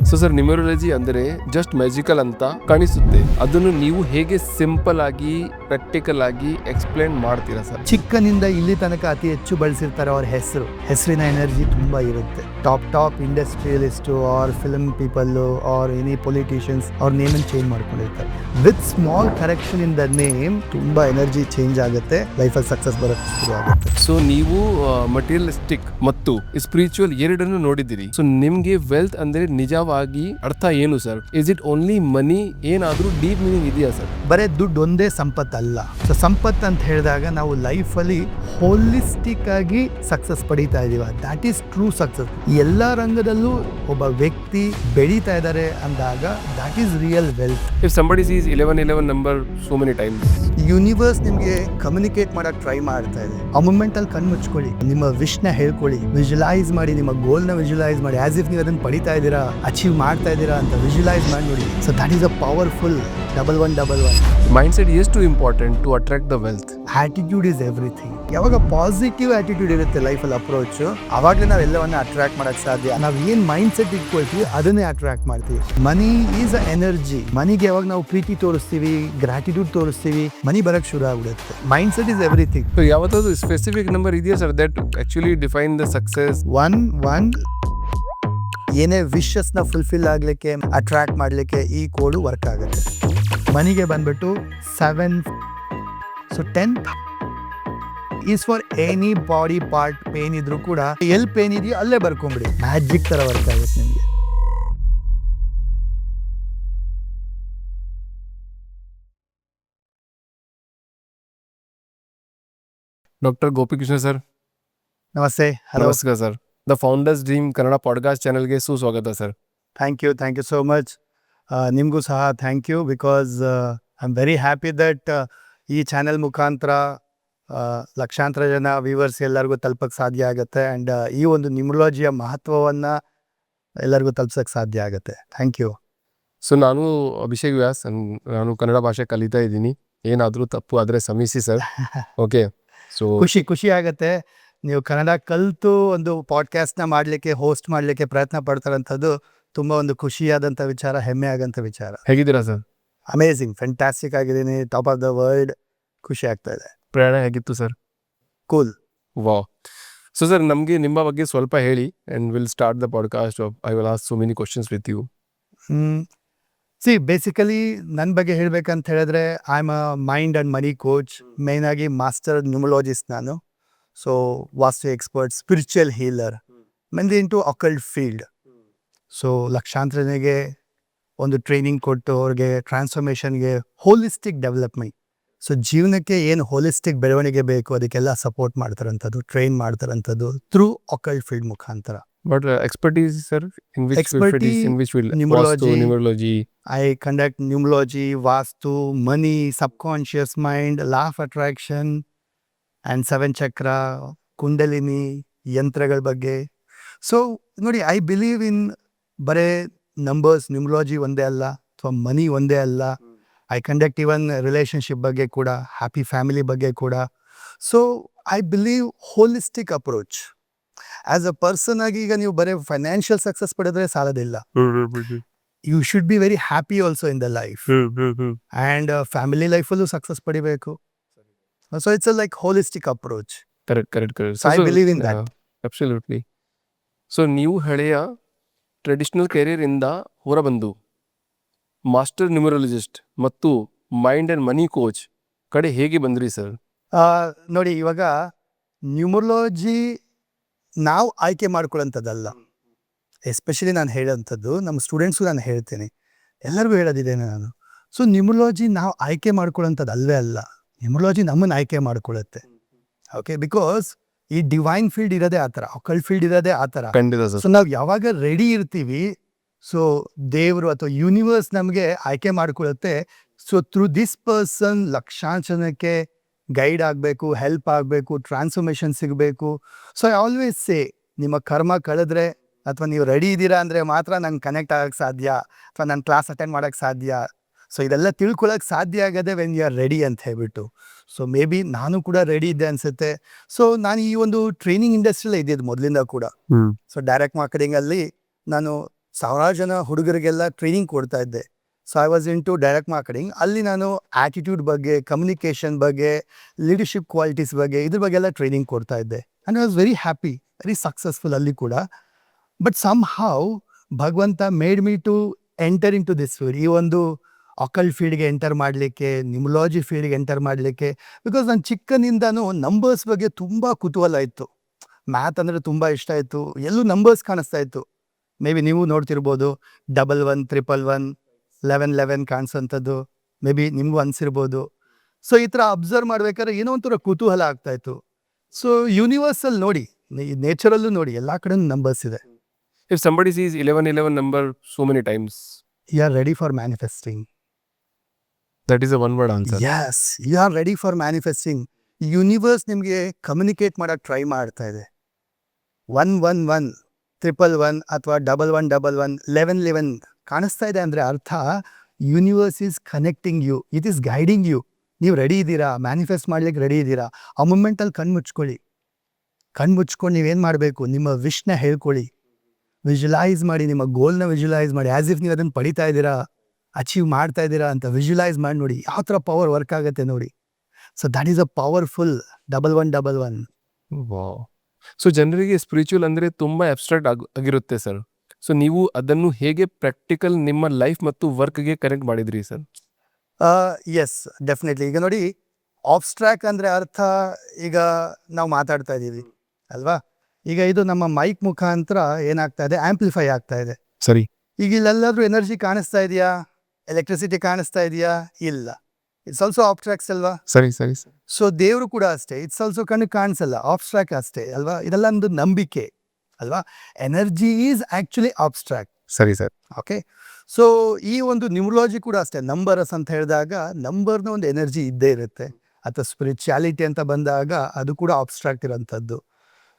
So sir, numerology ಅಂದರೆ just magical ಅಂತ ಕಾಣಿಸುತ್ತೆ, ಅದನ್ನು ನೀವು ಹೇಗೆ ಸಿಂಪಲ್ ಆಗಿ ಪ್ರಾಕ್ಟಿಕಲ್ ಆಗಿ ಎಕ್ಸ್ಪ್ಲೇನ್ ಮಾಡ್ತೀರಾ ಸರ್? ಚಿಕ್ಕನಿಂದ ಇಲ್ಲಿ ತನಕ ಅತಿ ಹೆಚ್ಚು ಬಳಸಿರ್ತಾರೆ ಅವ್ರ ಹೆಸರಿನ ಎನರ್ಜಿ ತುಂಬಾ ಇರುತ್ತೆ. Top industrialist or film people or any politicians ಅವ್ರ ನೇಮ್ ಚೇಂಜ್ ಮಾಡ್ಕೊಂಡಿರ್ತಾರೆ. With small correction in the name ತುಂಬಾ ಎನರ್ಜಿ ಚೇಂಜ್ ಆಗುತ್ತೆ, ಲೈಫಲ್ಲಿ ಸಕ್ಸಸ್ ಬರೋಕ್ಕೆ ಶುರು ಆಗುತ್ತೆ. ಸೊ ನೀವು ಮಟೀರಿಯಲಿಸ್ಟಿಕ್ ಮತ್ತು ಸ್ಪಿರಿಚುವಲ್ ಎರಡನ್ನು ನೋಡಿದ್ದೀರಿ. ಸೊ ನಿಮ್ಗೆ ವೆಲ್ತ್ ಅಂದ್ರೆ ನಿಜವಾಗಿ ಅರ್ಥ ಏನು ಸರ್? ಇಸ್ ಇಟ್ ಓನ್ಲಿ ಮನಿ? ಏನಾದ್ರೂ ಡೀಪ್ ಮೀನಿಂಗ್ ಇದೆಯಾ ಸರ್? ಬರೇ ದುಡ್ಡು ಒಂದೇ ಸಂಪತ್ತಲ್ಲ. ಸೊ ಸಂಪತ್ತು ಅಂತ ಹೇಳಿದಾಗ ನಾವು ಲೈಫಲ್ಲಿ ಹೋಲಿಸ್ಟಿಕ್ ಆಗಿ ಸಕ್ಸಸ್ ಪಡೀತಾ ಇದೀವ. That is true success. ಎಲ್ಲ ರಂಗದಲ್ಲೂ ಒಬ್ಬ ವ್ಯಕ್ತಿ ಬೆಳೀತಾ ಇದ್ದಾರೆ ಅಂದಾಗ that is real wealth. If somebody sees 1111 number so many times, universe ನಿಮ್ಗೆ ಕಮ್ಯುನಿಕೇಟ್ ಮಾಡಕ್ ಟ್ರೈ ಮಾಡ್ತಾ ಇದೆ. ಆ ಮೂಮೆಂಟ್ ಅಲ್ಲಿ ಕಣ್ಣು ಮುಚ್ಕೊಳ್ಳಿ, ನಿಮ್ಮ ವಿಶ್ ನ ಹೇಳ್ಕೊಳ್ಳಿ, ವಿಜುವಲೈಸ್ ಮಾಡಿ, ನಿಮ್ಮ ಗೋಲ್ ನ ವಿಜುವಲೈಸ್ ಮಾಡಿ, ಆಸ್ ಇಫ್ ನೀವು ಅದನ್ನ ಪಡಿತಾ ಇದ್ದೀರಾ, ಅಚೀವ್ ಮಾಡ್ತಾ ಇದ್ದೀರಾ ಅಂತ ವಿಜುವಲೈಸ್ ಮಾಡಿ ನೋಡಿ. So that is a powerful 1111. Mindset is too important to attract the wealth. Attitude is everything. ಯಾವಾಗ ಪಾಸಿಟಿವ್ ಆಟಿಟ್ಯೂಡ್ ಇರುತ್ತೆ ಲೈಫಲ್ಲಿ ಅಪ್ರೋಚ್, ಅವಾಗಲೇ ನಾವು ಎಲ್ಲವನ್ನ ಅಟ್ರಾಕ್ಟ್ ಮಾಡಕ್ ಸಾಧ್ಯ. ನಾವು ಏನ್ ಮೈಂಡ್ ಸೆಟ್ ಇಟ್ಕೊಳ್ತೀವಿ ಅದನ್ನೇ ಅಟ್ರಾಕ್ಟ್ ಮಾಡ್ತೀವಿ. ಮನಿ ಈಸ್ ಅ ಎನರ್ಜಿ. ಮನಿಗೆ ಯಾವಾಗ ನಾವು ಪ್ರೀತಿ ತೋರಿಸ್ತೀವಿ, ಗ್ರಾಟಿಟ್ಯೂಡ್ ತೋರಿಸ್ತೀವಿ, ಮನಿ ಬರಕ್ ಶುರು ಆಗ್ಬಿಡುತ್ತೆ. Mind set is everything. So ಯಾವತ್ತಾದ್ರೂ ಸ್ಪೆಸಿಫಿಕ್ ನಂಬರ್ ಇದೆಯಾ sir that actually define the success? One ಏನೇ ವಿಶಸ್ ನ ಫುಲ್ಫಿಲ್ ಆಗ್ಲಿಕ್ಕೆ, ಅಟ್ರಾಕ್ಟ್ ಮಾಡ್ಲಿಕ್ಕೆ ಈ ಕೋಡು ವರ್ಕ್ ಆಗುತ್ತೆ. ಮನಿಗೆ ಬಂದ್ಬಿಟ್ಟು 7. So 10 is for any body part. Pain ಇದ್ರೂ ಕೂಡ ಎಲ್ಲಿ ಪೇನ್ ಇದೆಯೋ ಅಲ್ಲೇ ಬರ್ಕೊಂಬಿಡಿ, ಮ್ಯಾಜಿಕ್ ತರ ವರ್ಕ್ ಆಗುತ್ತೆ ನಿಮಗೆ. ಡಾಕ್ಟರ್ ಗೋಪಿಕೃಷ್ಣ ಸರ್, ನಮಸ್ತೆ. ನಮಸ್ಕಾರ sir. The founders dream Kannada podcast ಚಾನೆಲ್ಗೆ ಸುಸ್ವಾಗತ sir. Thank you so much. ನಿಮಗೂ ಸಹ thank you, because I am very happy that ಈ ಚಾನೆಲ್ ಮುಖಾಂತರ ಲಕ್ಷಾಂತರ ಜನ ವ್ಯೂವರ್ಸ್ ಎಲ್ಲರಿಗೂ ತಲುಪಕ್ಕೆ ಸಾಧ್ಯ ಆಗುತ್ತೆ. ಆ್ಯಂಡ್ ಈ ಒಂದು ನ್ಯೂಮರಾಲಜಿಯ ಮಹತ್ವವನ್ನು ಎಲ್ಲರಿಗೂ ತಲುಪ್ಸೋಕ್ಕೆ ಸಾಧ್ಯ ಆಗುತ್ತೆ. Thank you. ಸೊ ನಾನು ಅಭಿಷೇಕ್ ವ್ಯಾಸ್, ನಾನು ಕನ್ನಡ ಭಾಷೆ ಕಲಿತಾ ಇದ್ದೀನಿ. ಏನಾದರೂ ತಪ್ಪು ಆದರೆ ಕ್ಷಮಿಸಿ ಸರ್. ಓಕೆ. ಸೊ ಖುಷಿ ಆಗುತ್ತೆ. ನೀವು ಕನ್ನಡ ಕಲಿತು ಒಂದು ಪಾಡ್ಕಾಸ್ಟ್ನ ಮಾಡಲಿಕ್ಕೆ, ಹೋಸ್ಟ್ ಮಾಡಲಿಕ್ಕೆ ಪ್ರಯತ್ನ ಪಡ್ತಾರಂಥದ್ದು ತುಂಬ ಒಂದು ಖುಷಿಯಾದಂಥ ವಿಚಾರ, ಹೆಮ್ಮೆ ಆಗೋಂಥ ವಿಚಾರ. ಹೇಗಿದ್ದೀರಾ ಸರ್? ಅಮೇಝಿಂಗ್, ಫ್ಯಾಂಟಾಸ್ಟಿಕ್ ಆಗಿದ್ದೀನಿ. Top of the world. ಖುಷಿ ಆಗ್ತಾ ಇದೆ. ಪ್ರಯಾಣ ಹೇಗಿತ್ತು sir? Cool. Wow. So sir, ನಮಗೆ ನಿಮ್ಮ ಬಗ್ಗೆ ಸ್ವಲ್ಪ ಹೇಳಿ and will start the podcast. I will ask so many questions with you. Basically ನನ್ನ ಬಗ್ಗೆ ಹೇಳ್ಬೇಕಂತ ಹೇಳಿದ್ರೆ, I am a mind and money coach. ಮೇಯ್ನಾಗಿ ಮಾಸ್ಟರ್ ನ್ಯೂಮರಾಲಜಿಸ್ಟ್ ನಾನು. So vastu expert, spiritual healer, mainly into occult field. So ಲಕ್ಷಾಂತರ ಜನರಿಗೆ ಒಂದು training ಕೊಟ್ಟು ಅವ್ರಿಗೆ ಟ್ರಾನ್ಸ್ಫಾರ್ಮೇಷನ್ಗೆ, ಹೋಲಿಸ್ಟಿಕ್ ಡೆವಲಪ್ಮೆಂಟ್. ಸೊ ಜೀವನಕ್ಕೆ ಏನು ಹೋಲಿಸ್ಟಿಕ್ ಬೆಳವಣಿಗೆ ಬೇಕು ಅದಕ್ಕೆಲ್ಲ ಸಪೋರ್ಟ್ ಮಾಡ್ತಾರಂಥದ್ದು, ಟ್ರೈನ್ ಮಾಡ್ತಾರಂಥದ್ದು ಥ್ರೂ ಅಕಲ್ಟ್ ಫೀಲ್ಡ್ ಮುಖಾಂತರ. But expertise, sir, in which Expertise, field? In which field? numerology. Vastu, numerology. I conduct numerology, vastu, money, subconscious mind, law of attraction, and 7 chakra, kundalini, ಯಂತ್ರಗಳ ಬಗ್ಗೆ. So ನೋಡಿ, I believe in ಬರೇ numbers, numerology ಒಂದೇ ಅಲ್ಲ, ಅಥವಾ ಮನಿ ಒಂದೇ ಅಲ್ಲ. I conduct even relationship ಬಗ್ಗೆ ಕೂಡ, ಹ್ಯಾಪಿ ಫ್ಯಾಮಿಲಿ ಬಗ್ಗೆ ಕೂಡ. So I believe holistic approach. As a person ಆಗಿ ಈಗ ನೀವು ಬರೀ ಫೈನಾನ್ಷಿಯಲ್ ಸಕ್ಸಸ್ ಪಡೆದ್ರೆ ಸಾಲದಿಲ್ಲ. You should be very happy also in the life. And family ಲೈಫಲ್ಲೂ ಸಕ್ಸಸ್ ಪಡಿಬೇಕು. So it's like holistic approach. Correct. So I believe in that. Absolutely. So ನೀವು ಹಳೆಯ ಟ್ರೆಡಿಷನಲ್ ಕೆರಿಯರ್ ಇಂದ ಹೊರಬಂದು ಮಾಸ್ಟರ್ ನ್ಯೂಮರಾಲಜಿಸ್ಟ್ ಮತ್ತು mind and money coach ಕಡೆ ಹೇಗೆ ಬಂದ್ರಿ ಸರ್? ನೋಡಿ, ಇವಾಗ ನ್ಯೂಮರಾಲಜಿ ನಾವು ಆಯ್ಕೆ ಮಾಡ್ಕೊಳ್ಳೋಂಥದ್ದಲ್ಲ. ಎಸ್ಪೆಷಲಿ ನಾನು ಹೇಳೋಂಥದ್ದು ನಮ್ಮ ಸ್ಟೂಡೆಂಟ್ಸ್ಗೂ ನಾನು ಹೇಳ್ತೀನಿ, ಎಲ್ಲರಿಗೂ ಹೇಳೋದಿದ್ದೇನೆ ನಾನು. ಸೊ ನ್ಯೂಮರಾಲಜಿ ನಾವು ಆಯ್ಕೆ ಮಾಡ್ಕೊಳ್ಳೋಂಥದ್ದು ಅಲ್ವೇ ಅಲ್ಲ, ನ್ಯೂಮರಾಲಜಿ ನಮ್ಮನ್ನು ಆಯ್ಕೆ ಮಾಡ್ಕೊಳ್ಳುತ್ತೆ. ಓಕೆ, ಬಿಕಾಸ್ ಈ ಡಿವೈನ್ ಫೀಲ್ಡ್ ಇರೋದೇ ಆ ಥರ, ಅಕಲ್ಟ್ ಫೀಲ್ಡ್ ಇರೋದೇ ಆ ಥರ. ಸೊ ನಾವು ಯಾವಾಗ ರೆಡಿ ಇರ್ತೀವಿ, ಸೊ ದೇವರು ಅಥವಾ ಯೂನಿವರ್ಸ್ ನಮಗೆ ಆಯ್ಕೆ ಮಾಡ್ಕೊಳ್ಳುತ್ತೆ. ಸೊ ಥ್ರೂ ದಿಸ್ ಪರ್ಸನ್ ಲಕ್ಷಾಂತರ ಜನಕ್ಕೆ ಗೈಡ್ ಆಗಬೇಕು, ಹೆಲ್ಪ್ ಆಗಬೇಕು, ಟ್ರಾನ್ಸ್ಫಾರ್ಮೇಷನ್ ಸಿಗಬೇಕು. ಸೊ ಐ ಆಲ್ವೇಸ್ ಸೇ, ನಿಮ್ಮ ಕರ್ಮ ಕಳೆದ್ರೆ ಅಥವಾ ನೀವು ರೆಡಿ ಇದ್ದೀರಾ ಅಂದರೆ ಮಾತ್ರ ನಂಗೆ ಕನೆಕ್ಟ್ ಆಗೋಕ್ಕೆ ಸಾಧ್ಯ, ಅಥವಾ ನನ್ನ ಕ್ಲಾಸ್ ಅಟೆಂಡ್ ಮಾಡೋಕ್ಕೆ ಸಾಧ್ಯ. ಸೊ ಇದೆಲ್ಲ ತಿಳ್ಕೊಳ್ಳೋಕೆ ಸಾಧ್ಯ ಆಗೋದೇ ವೆನ್ ಯು ಆರ್ ರೆಡಿ ಅಂತ ಹೇಳ್ಬಿಟ್ಟು. ಸೊ ಮೇ ಬಿ ನಾನು ಕೂಡ ರೆಡಿ ಇದ್ದೆ ಅನಿಸುತ್ತೆ. ಸೊ ನಾನು ಈ ಒಂದು ಟ್ರೈನಿಂಗ್ ಇಂಡಸ್ಟ್ರಿಯಲ್ಲೇ ಇದ್ದಿದ್ದು ಮೊದಲಿಂದ ಕೂಡ. ಸೊ ಡೈರೆಕ್ಟ್ ಮಾರ್ಕೆಟಿಂಗಲ್ಲಿ ನಾನು ಸಾವಿರಾರು ಜನ ಹುಡುಗರಿಗೆಲ್ಲ ಟ್ರೈನಿಂಗ್ ಕೊಡ್ತಾ ಇದ್ದೆ. So I was into direct marketing. ಅಲ್ಲಿ ನಾನು ಆ್ಯಟಿಟ್ಯೂಡ್ ಬಗ್ಗೆ, ಕಮ್ಯುನಿಕೇಷನ್ ಬಗ್ಗೆ, ಲೀಡರ್ಶಿಪ್ ಕ್ವಾಲಿಟೀಸ್ ಬಗ್ಗೆ ಇದ್ರ ಬಗ್ಗೆ ಎಲ್ಲ ಟ್ರೈನಿಂಗ್ ಕೊಡ್ತಾ ಇದ್ದೆ. And I was very happy, very successful ಅಲ್ಲಿ ಕೂಡ. ಬಟ್ ಸಮ್ ಹೌ ಭಗವಂತ made me to enter in to this field. ಈ ಒಂದು ಅಕಲ್ಟ್ ಫೀಲ್ಡ್ಗೆ ಎಂಟರ್ ಮಾಡಲಿಕ್ಕೆ, ನ್ಯೂಮರಾಲಜಿ ಫೀಲ್ಡ್ಗೆ ಎಂಟರ್ ಮಾಡಲಿಕ್ಕೆ. ಬಿಕಾಸ್ ನಾನು ಚಿಕ್ಕನಿಂದನೂ ನಂಬರ್ಸ್ ಬಗ್ಗೆ ತುಂಬ ಕುತೂಹಲ ಇತ್ತು. ಮ್ಯಾಥ್ ಅಂದರೆ ತುಂಬ ಇಷ್ಟ ಇತ್ತು. ಎಲ್ಲೂ ನಂಬರ್ಸ್ ಕಾಣಿಸ್ತಾ ಇತ್ತು. ಮೇ ಬಿ ನೀವು ನೋಡ್ತಿರ್ಬೋದು, 11, 111, 11 ಕಾಣಿಸೋಂಥದ್ದು ಮೇ ಬಿ ನಿಮಗೂ ಅನಿಸಿರ್ಬೋದು. ಸೊ ಈ ಥರ ಅಬ್ಸರ್ವ್ ಮಾಡ್ಬೇಕಾದ್ರೆ ಏನೋ ಒಂಥರ ಕುತೂಹಲ ಆಗ್ತಾಯಿತ್ತು. ಸೊ ಯೂನಿವರ್ಸಲ್ಲಿ ನೋಡಿ, ನೇಚರಲ್ಲೂ ನೋಡಿ, ಎಲ್ಲ ಕಡೆ ನಂಬರ್ಸ್ ಇದೆ. If somebody sees 11 number so many times, you are ready for manifesting. that is a one word answer. Yes, you are ready for manifesting. Universe ನಿಮಗೆ ಕಮ್ಯುನಿಕೇಟ್ ಮಾಡೋಕ್ಕೆ ಟ್ರೈ ಮಾಡ್ತಾ ಇದೆ. 111, 111 ಅಥವಾ 1111, 11 ಕಾಣಿಸ್ತಾ ಇದೆ ಅಂದರೆ ಅರ್ಥ universe is connecting you, it is guiding you. ನೀವು ರೆಡಿ ಇದ್ದೀರಾ, ಮ್ಯಾನಿಫೆಸ್ಟ್ ಮಾಡ್ಲಿಕ್ಕೆ ರೆಡಿ ಇದ್ದೀರಾ. ಆ ಮೂಮೆಂಟಲ್ಲಿ ಕಣ್ಣು ಮುಚ್ಕೊಂಡು ನೀವೇನು ಮಾಡಬೇಕು, ನಿಮ್ಮ ವಿಶ್ನ ಹೇಳ್ಕೊಳ್ಳಿ, ವಿಜುಲೈಸ್ ಮಾಡಿ, ನಿಮ್ಮ ಗೋಲ್ನ ವಿಜುಲೈಸ್ ಮಾಡಿ, ಆ್ಯಸ್ ಇಫ್ ನೀವು ಅದನ್ನು ಪಡಿತಾ ಇದ್ದೀರಾ, ಅಚೀವ್ ಮಾಡ್ತಾ ಇದ್ದೀರಾ ಅಂತ ವಿಜುಲೈಸ್ ಮಾಡಿ ನೋಡಿ. ಯಾವ ಥರ ಪವರ್ ವರ್ಕ್ ಆಗುತ್ತೆ ನೋಡಿ. So that is a powerful 1111. Wow. So ಜನರಿಗೆ ಸ್ಪಿರಿಚುವಲ್ ಅಂದರೆ ತುಂಬ ಅಬ್ಸ್ಟ್ರಾಕ್ಟ್ ಆಗಿರುತ್ತೆ ಸರ್. ಸೊ ನೀವು ಅದನ್ನು ಹೇಗೆ ಪ್ರಾಕ್ಟಿಕಲ್ ನಿಮ್ಮ ಲೈಫ್ ಮತ್ತು ವರ್ಕ್ಗೆ ಕನೆಕ್ಟ್ ಮಾಡಿದ್ರಿ ಸರ್? Yes, definitely. ಈಗ ನೋಡಿ, ಆಬ್ಸ್ಟ್ರಾಕ್ಟ್ ಅಂದರೆ ಅರ್ಥ, ಈಗ ನಾವು ಮಾತಾಡ್ತಾ ಇದ್ದೀವಿ ಅಲ್ವಾ, ಈಗ ಇದು ನಮ್ಮ ಮೈಕ್ ಮುಖಾಂತರ ಏನಾಗ್ತಾ ಇದೆ, ಆಂಪ್ಲಿಫೈ ಆಗ್ತಾ ಇದೆ. ಸರಿ. ಈಗ ಇಲ್ಲೆಲ್ಲಾದ್ರೂ ಎನರ್ಜಿ ಕಾಣಿಸ್ತಾ ಇದೆಯಾ, ಎಲೆಕ್ಟ್ರಿಸಿಟಿ ಕಾಣಿಸ್ತಾ ಇದೆಯಾ? ಇಲ್ಲ. ಇಟ್ಸ್ ಆಲ್ಸೋ ಆಬ್ಸ್ಟ್ರಾಕ್ಟ್ಸ್ ಅಲ್ವಾ. ಸರಿ ಸರಿ ಸರ್. ಸೊ ದೇವರು ಕೂಡ ಅಷ್ಟೇ, ಇಟ್ಸ್ ಆಲ್ಸೋ ಕಣ್ಣು ಕಾಣಿಸಲ್ಲ, ಆಬ್ಸ್ಟ್ರಾಕ್ಟ್ ಅಷ್ಟೇ ಅಲ್ವಾ. ಇದೆಲ್ಲ ಒಂದು ನಂಬಿಕೆ ಅಲ್ವಾ. Energy is actually abstract. ಸರಿ ಸರ್. ಓಕೆ. ಸೊ ಈ ಒಂದು ನ್ಯೂಮರಾಲಜಿ ಕೂಡ ಅಷ್ಟೇ, ನಂಬರ್ಸ್ ಅಂತ ಹೇಳಿದಾಗ ನಂಬರ್ನ ಒಂದು ಎನರ್ಜಿ ಇದ್ದೇ ಇರುತ್ತೆ. ಅಥವಾ ಸ್ಪಿರಿಚುಯಾಲಿಟಿ ಅಂತ ಬಂದಾಗ ಅದು ಕೂಡ ಆಬ್ಸ್ಟ್ರಾಕ್ಟ್ ಇರೋಂಥದ್ದು.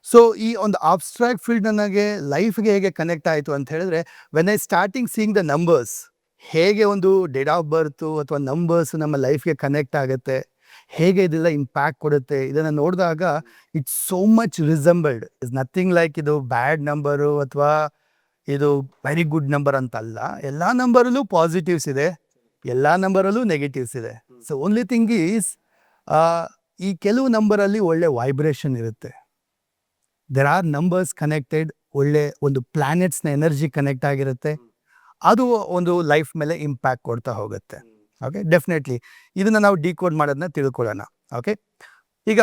ಸೊ ಈ ಒಂದು ಆಬ್ಸ್ಟ್ರಾಕ್ಟ್ ಫೀಲ್ಡ್ ನನಗೆ ಲೈಫ್ಗೆ ಹೇಗೆ ಕನೆಕ್ಟ್ ಆಯಿತು ಅಂತ ಹೇಳಿದ್ರೆ, when I starting seeing the numbers, ಹೇಗೆ ಒಂದು ಡೇಟ್ ಆಫ್ ಬರ್ತು ಅಥವಾ ನಂಬರ್ಸ್ ನಮ್ಮ ಲೈಫ್ಗೆ ಕನೆಕ್ಟ್ ಆಗುತ್ತೆ, ಹೇಗೆ ಇದೆಲ್ಲ ಇಂಪ್ಯಾಕ್ಟ್ ಕೊಡುತ್ತೆ, ಇದನ್ನು ನೋಡಿದಾಗ it's so much resembled. Is nothing like ಇದು ಬ್ಯಾಡ್ ನಂಬರು ಅಥವಾ ಇದು ವೆರಿ ಗುಡ್ ನಂಬರ್ ಅಂತಲ್ಲ. ಎಲ್ಲ ನಂಬರಲ್ಲೂ ಪಾಸಿಟಿವ್ಸ್ ಇದೆ, ಎಲ್ಲ ನಂಬರಲ್ಲೂ ನೆಗೆಟಿವ್ಸ್ ಇದೆ. ಸೊ ಓನ್ಲಿ ಥಿಂಗ್ ಈಸ್, ಈ ಕೆಲವು ನಂಬರಲ್ಲಿ ಒಳ್ಳೆ ವೈಬ್ರೇಷನ್ ಇರುತ್ತೆ. ದೆರ್ ಆರ್ ನಂಬರ್ಸ್ ಕನೆಕ್ಟೆಡ್, ಒಳ್ಳೆ ಒಂದು ಪ್ಲ್ಯಾನೆಟ್ಸ್ನ ಎನರ್ಜಿ ಕನೆಕ್ಟ್ ಆಗಿರುತ್ತೆ. ಅದು ಒಂದು ಲೈಫ್ ಮೇಲೆ ಇಂಪ್ಯಾಕ್ಟ್ ಕೊಡ್ತಾ ಹೋಗುತ್ತೆ. ಓಕೆ, ಡೆಫಿನೆಟ್ಲಿ ಇದನ್ನು ನಾವು ಡಿಕೋಡ್ ಮಾಡೋದನ್ನ ತಿಳ್ಕೊಳ್ಳೋಣ. ಓಕೆ, ಈಗ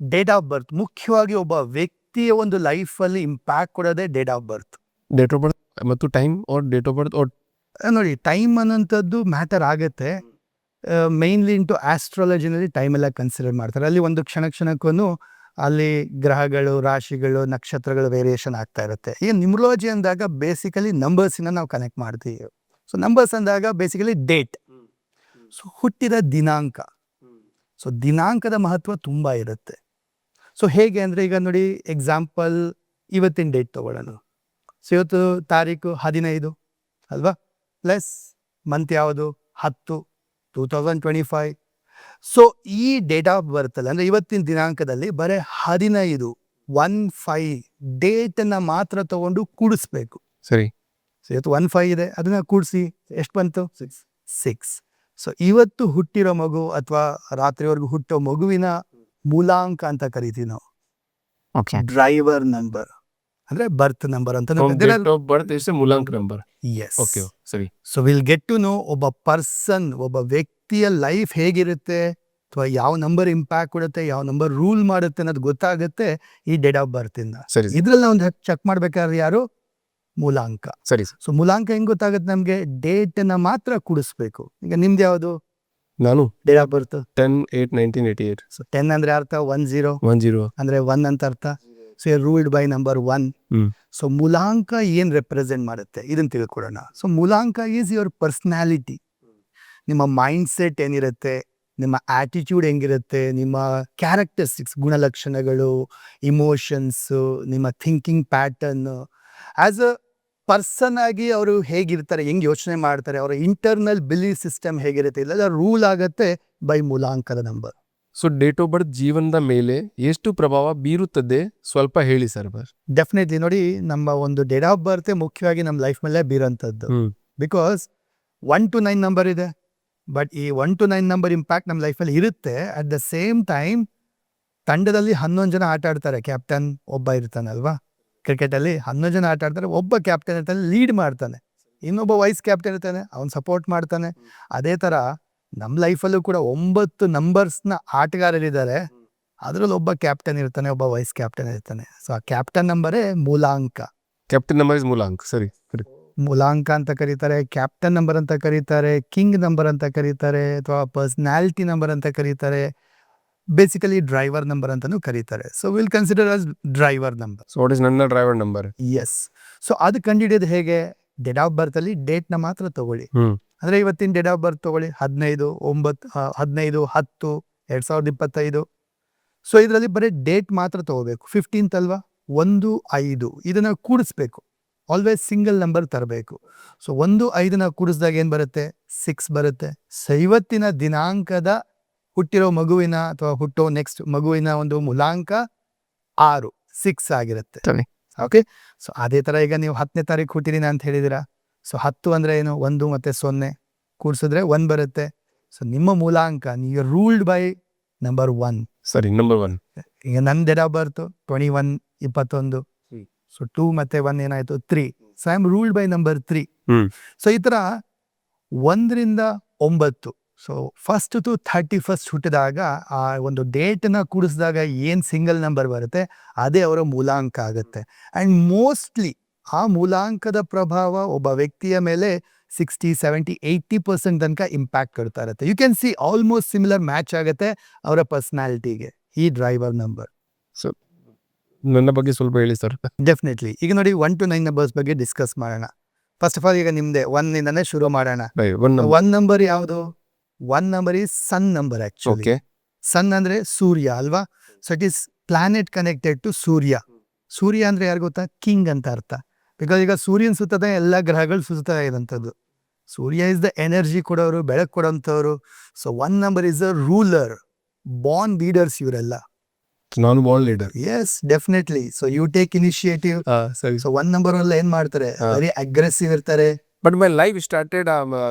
ಡೇಟ್ ಆಫ್ ಬರ್ತ್ ಮುಖ್ಯವಾಗಿ ಒಬ್ಬ ವ್ಯಕ್ತಿಯ ಒಂದು ಲೈಫಲ್ಲಿ ಇಂಪ್ಯಾಕ್ಟ್ ಕೊಡೋದೇ date of birth. Date of birth ಮತ್ತು time or date of birth ನೋಡಿ, ಟೈಮ್ ಅನ್ನೋಂಥದ್ದು ಮ್ಯಾಟರ್ ಆಗುತ್ತೆ. ಮೇನ್ಲಿ ಇಂಟು ಆಸ್ಟ್ರಾಲಜಿನಲ್ಲಿ ಟೈಮ್ ಎಲ್ಲ ಕನ್ಸಿಡರ್ ಮಾಡ್ತಾರೆ. ಅಲ್ಲಿ ಒಂದು ಕ್ಷಣಕ್ಕೂ ಅಲ್ಲಿ ಗ್ರಹಗಳು, ರಾಶಿಗಳು, ನಕ್ಷತ್ರಗಳು ವೇರಿಯೇಷನ್ ಆಗ್ತಾ ಇರುತ್ತೆ. ಈಗ ನ್ಯೂಮರಾಲಜಿ ಅಂದಾಗ ಬೇಸಿಕಲಿ ನಂಬರ್ಸಿನ ನಾವು ಕನೆಕ್ಟ್ ಮಾಡ್ತೀವಿ. ಸೊ ನಂಬರ್ಸ್ ಅಂದಾಗ ಬೇಸಿಕಲಿ ಡೇಟ್, ಸೊ ಹುಟ್ಟಿದ ದಿನಾಂಕ. ಸೊ ದಿನಾಂಕದ ಮಹತ್ವ ತುಂಬ ಇರುತ್ತೆ. ಸೊ ಹೇಗೆ ಅಂದರೆ, ಈಗ ನೋಡಿ ಎಕ್ಸಾಂಪಲ್ ಇವತ್ತಿನ ಡೇಟ್ ತೊಗೊಳ್ಳೋಣ. ಸೊ ಇವತ್ತು ತಾರೀಕು 15 ಅಲ್ವಾ, ಪ್ಲಸ್ ಮಂತ್ ಯಾವುದು 10, 2025. ಸೊ ಈ ಡೇಟ್ ಆಫ್ ಬರ್ತಲ್ಲ, ಅಂದರೆ ಇವತ್ತಿನ ದಿನಾಂಕದಲ್ಲಿ ಬರೀ 15 ಡೇಟನ್ನು ಮಾತ್ರ ತಗೊಂಡು ಕೂಡಿಸ್ಬೇಕು. ಸರಿ. ಸೊ ಇವತ್ತು 15 ಇದೆ, ಅದನ್ನು ಕೂಡಿಸಿ ಎಷ್ಟು ಬಂತು? 6. ಸೊ ಇವತ್ತು ಹುಟ್ಟಿರೋ ಮಗು ಅಥವಾ ರಾತ್ರಿವರೆಗೂ ಹುಟ್ಟೋ ಮಗುವಿನ ಮೂಲಾಂಕ ಅಂತ ಕರಿತೀವಿ ನಾವು. ಡ್ರೈವರ್ ನಂಬರ್ ಅಂದರೆ ಬರ್ತ್ ನಂಬರ್ ಅಂತ. ಮೂಲಾಂಕ ನಂಬರ್. ಎಸ್. ಓಕೆ, ಸರಿ. So will get to know ಒಬ್ಬ ಪರ್ಸನ್, ಒಬ್ಬ ವ್ಯಕ್ತಿಯ ಲೈಫ್ ಹೇಗಿರುತ್ತೆ ಅಥವಾ ಯಾವ ನಂಬರ್ ಇಂಪ್ಯಾಕ್ಟ್ ಕೊಡುತ್ತೆ, ಯಾವ ನಂಬರ್ ರೂಲ್ ಮಾಡುತ್ತೆ ಅನ್ನೋದು ಗೊತ್ತಾಗುತ್ತೆ ಈ ಡೇಟ್ ಆಫ್ ಬರ್ತ್ ಇಂದ. ಸರಿ. ಇದ್ರಲ್ಲಿ ನಾವು ಚೆಕ್ ಮಾಡ್ಬೇಕಾದ್ರೆ ಯಾರು? ಮೂಲಾಂಕ. ಸರಿ. ಸೊ ಮೂಲಾಂಕ ಹೆಂಗ್ ಗೊತ್ತಾಗುತ್ತೆ ನಮಗೆ? ಡೇಟನ್ನು ಮಾತ್ರ ಕೂಡಿಸ್ಬೇಕು. ಈಗ ನಿಮ್ದು ಯಾವುದು? ನಾನು ಡೇಟ್ ಆಫ್ ಬರ್ತ್ 10/8/1988. ಸೊ 10 ಅಂದರೆ ಅರ್ಥ 10 ಅಂದರೆ 1 ಅಂತ ಅರ್ಥ. So ruled by number 1. So ಮೂಲಾಂಕ ಏನು ರೆಪ್ರೆಸೆಂಟ್ ಮಾಡುತ್ತೆ ಇದನ್ನು ತಿಳ್ಕೊಳ್ಳೋಣ. ಸೊ ಮೂಲಾಂಕ ಈಸ್ ಯುವರ್ ಪರ್ಸ್ನಾಲಿಟಿ. ನಿಮ್ಮ ಮೈಂಡ್ ಸೆಟ್ ಏನಿರುತ್ತೆ, ನಿಮ್ಮ ಆ್ಯಟಿಟ್ಯೂಡ್ ಹೆಂಗಿರುತ್ತೆ, ನಿಮ್ಮ ಕ್ಯಾರೆಕ್ಟರಿಸ್ಟಿಕ್ಸ್, ಗುಣಲಕ್ಷಣಗಳು, ಇಮೋಷನ್ಸು, ನಿಮ್ಮ thinking pattern, as a person ಆಗಿ ಅವರು ಹೇಗಿರ್ತಾರೆ, ಹೆಂಗೆ ಯೋಚನೆ ಮಾಡ್ತಾರೆ, ಅವರ ಇಂಟರ್ನಲ್ ಬಿಲೀಫ್ ಸಿಸ್ಟಮ್ ಹೇಗಿರುತ್ತೆ, ಇದೆಲ್ಲ ರೂಲ್ ಆಗುತ್ತೆ ಬೈ ಮೂಲಾಂಕದ number. So date of birth ಜೀವನದ ಮೇಲೆ ಎಷ್ಟು ಪ್ರಭಾವ ಬೀರುತ್ತದೆ ಸ್ವಲ್ಪ ಹೇಳಿ ಸರ್. ಡೆಫಿನೆಟ್ಲಿ ನೋಡಿ, ನಮ್ಮ ಒಂದು ಡೇಟ್ ಆಫ್ ಬರ್ತ್ ಮುಖ್ಯವಾಗಿ ನಮ್ಮ ಲೈಫ್ ಮೇಲೆ ಬೀರೋಂಥದ್ದು. ಬಿಕಾಸ್ 1 to 9 ನಂಬರ್ ಇದೆ, ಬಟ್ ಈ 1 to 9 ನಂಬರ್ ಇಂಪ್ಯಾಕ್ಟ್ ನಮ್ಮ ಲೈಫಲ್ಲಿ ಇರುತ್ತೆ. ಅಟ್ ದ ಸೇಮ್ ಟೈಮ್ ತಂಡದಲ್ಲಿ 11 ಜನ ಆಟ ಆಡ್ತಾರೆ, ಕ್ಯಾಪ್ಟನ್ ಒಬ್ಬ ಇರ್ತಾನೆ ಅಲ್ವಾ. ಕ್ರಿಕೆಟಲ್ಲಿ 11 ಜನ ಆಟ ಆಡ್ತಾರೆ, ಒಬ್ಬ ಕ್ಯಾಪ್ಟನ್ ಇರ್ತಾನೆ, ಲೀಡ್ ಮಾಡ್ತಾನೆ, ಇನ್ನೊಬ್ಬ ವೈಸ್ ಕ್ಯಾಪ್ಟನ್ ಇರ್ತಾನೆ, ಅವ್ನು ಸಪೋರ್ಟ್ ಮಾಡ್ತಾನೆ. ಅದೇ ಥರ ನಮ್ಮ ಲೈಫಲ್ಲೂ ಕೂಡ 9 ನಂಬರ್ಸ್ನ ಆಟಗಾರರಿದ್ದಾರೆ, ಅದರಲ್ಲಿ ಒಬ್ಬ ಕ್ಯಾಪ್ಟನ್ ಇರ್ತಾನೆ, ಒಬ್ಬ ವೈಸ್ ಕ್ಯಾಪ್ಟನ್ ಇರ್ತಾನೆ. ಸೊ ಆ ಕ್ಯಾಪ್ಟನ್ ನಂಬರೇ ಮೂಲಾಂಕ. ಕ್ಯಾಪ್ಟನ್ ನಂಬರ್ ಇಸ್ ಮೂಲಾಂಕ. ಸರಿ. ಮೂಲಾಂಕ ಅಂತ ಕರೀತಾರೆ, ಕ್ಯಾಪ್ಟನ್ ನಂಬರ್ ಅಂತ ಕರೀತಾರೆ, ಕಿಂಗ್ ನಂಬರ್ ಅಂತ ಕರೀತಾರೆ, ಅಥವಾ ಪರ್ಸನಾಲಿಟಿ ನಂಬರ್ ಅಂತ ಕರೀತಾರೆ, ಬೇಸಿಕಲಿ ಡ್ರೈವರ್ ನಂಬರ್ ಅಂತಾನೂ ಕರೀತಾರೆ. So will consider as driver number. So what is ನನ್ನ ಡ್ರೈವರ್ ನಂಬರ್? ಎಸ್. ಸೊ ಅದು ಕಂಡುಹಿಡಿಯೋದು ಹೇಗೆ? ಡೇಟ್ ಆಫ್ ಬರ್ತ್ ಅಲ್ಲಿ ಡೇಟ್ನ ಮಾತ್ರ ತಗೊಳ್ಳಿ. ಅಂದ್ರೆ ಇವತ್ತಿನ ಡೇಟ್ ಆಫ್ ಬರ್ತ್ ತಗೊಳ್ಳಿ, 15/10/2025. ಸೊ ಇದರಲ್ಲಿ ಬರೀ ಡೇಟ್ ಮಾತ್ರ ತಗೋಬೇಕು. 15th ಅಲ್ವಾ, 1-5 ಇದನ್ನ ಕೂಡಿಸ್ಬೇಕು. ಆಲ್ವೇಸ್ ಸಿಂಗಲ್ ನಂಬರ್ ತರಬೇಕು. ಸೊ 1-5 ಕೂಡಿಸಿದಾಗ ಏನು ಬರುತ್ತೆ? 6 ಬರುತ್ತೆ. ಸೊ ಇವತ್ತಿನ ದಿನಾಂಕದ ಹುಟ್ಟಿರೋ ಮಗುವಿನ ಅಥವಾ ಹುಟ್ಟೋ ನೆಕ್ಸ್ಟ್ ಮಗುವಿನ ಒಂದು ಮೂಲಾಂಕ 6, 6 ಆಗಿರುತ್ತೆ. ಓಕೆ. ಸೊ ಅದೇ ಥರ ಈಗ ನೀವು 10ನೇ ತಾರೀಕು ಹುಟ್ಟಿದೀನ ಅಂತ ಹೇಳಿದಿರಾ. ಸೊ 10 ಅಂದರೆ ಏನು? 1 ಮತ್ತು 0 ಕೂಡಿಸಿದ್ರೆ 1 ಬರುತ್ತೆ. ಸೊ ನಿಮ್ಮ ಮೂಲಾಂಕ, ನೀವು ರೂಲ್ಡ್ ಬೈ ನಂಬರ್ 1. ಸರಿ, ನಂಬರ್ 1. ಈಗ ನನ್ನ ಡೇಟ್ ಆಫ್ ಬರ್ತ್ 21/21. ಸೊ 2 ಮತ್ತು 1 ಏನಾಯಿತು? 3. So I am ruled by number 3. So ಈ ಥರ 1ರಿಂದ 9, ಸೊ 1st to 31st ಹುಟ್ಟಿದಾಗ ಆ ಒಂದು ಡೇಟನ್ನ ಕೂಡಿಸಿದಾಗ ಏನು ಸಿಂಗಲ್ ನಂಬರ್ ಬರುತ್ತೆ ಅದೇ ಅವರ ಮೂಲಾಂಕ ಆಗುತ್ತೆ. ಆ್ಯಂಡ್ ಮೋಸ್ಟ್ಲಿ ಆ ಮೂಲಾಂಕದ ಪ್ರಭಾವ ಒಬ್ಬ ವ್ಯಕ್ತಿಯ ಮೇಲೆ 60, 70, 80% ತನಕ ಇಂಪ್ಯಾಕ್ಟ್ ಕೊಡ್ತಾ ಇರುತ್ತೆ. You can see almost similar match ಆಗುತ್ತೆ ಅವರ ಪರ್ಸನಾಲಿಟಿಗೆ ಈ ಡ್ರೈವರ್ ನಂಬರ್. ಸೊ ನನ್ನ ಬಗ್ಗೆ ಸ್ವಲ್ಪ ಹೇಳಿ ಸರ್. ಡೆಫಿನೆಟ್ಲಿ. ಈಗ ನೋಡಿ 1 to 9 ನಂಬರ್ಸ್ ಬಗ್ಗೆ ಡಿಸ್ಕಸ್ ಮಾಡೋಣ. ಫಸ್ಟ್ ಆಫ್ ಆಲ್ ಈಗ ನಿಮ್ದೆ 1ಇಂದನೇ ಶುರು ಮಾಡೋಣ. 1 ನಂಬರ್ ಯಾವುದು? 1 number is sun number. Actually sun ಅಂದ್ರೆ ಸೂರ್ಯ ಅಲ್ವಾ. So it is planet connected to ಸೂರ್ಯ. ಸೂರ್ಯ ಅಂದ್ರೆ ಯಾರು ಗೊತ್ತಾ? ಕಿಂಗ್ ಅಂತ ಅರ್ಥ. ಬಿಕಾಸ್ ಈಗ ಸೂರ್ಯನ ಸುತ್ತದೆ ಎಲ್ಲ ಗ್ರಹಗಳು ಸುತ್ತಾ ಇರೋಂಥದ್ದು. ಸೂರ್ಯ ಇಸ್ ದ ಎನರ್ಜಿ ಕೊಡೋರು, ಬೆಳಕು ಕೊಡೋಂಥವ್ರು. So 1 number is a ruler, born leaders ಇವರೆಲ್ಲ. ನಾನು born leader. Yes, definitely. So you take initiative. ಸರಿ. ಸೊ 1 ನಂಬರ್ ಎಲ್ಲ ಏನ್ ಮಾಡ್ತಾರೆ? ವೆರಿ ಅಗ್ರೆಸಿವ್ ಇರ್ತಾರೆ. But my life started,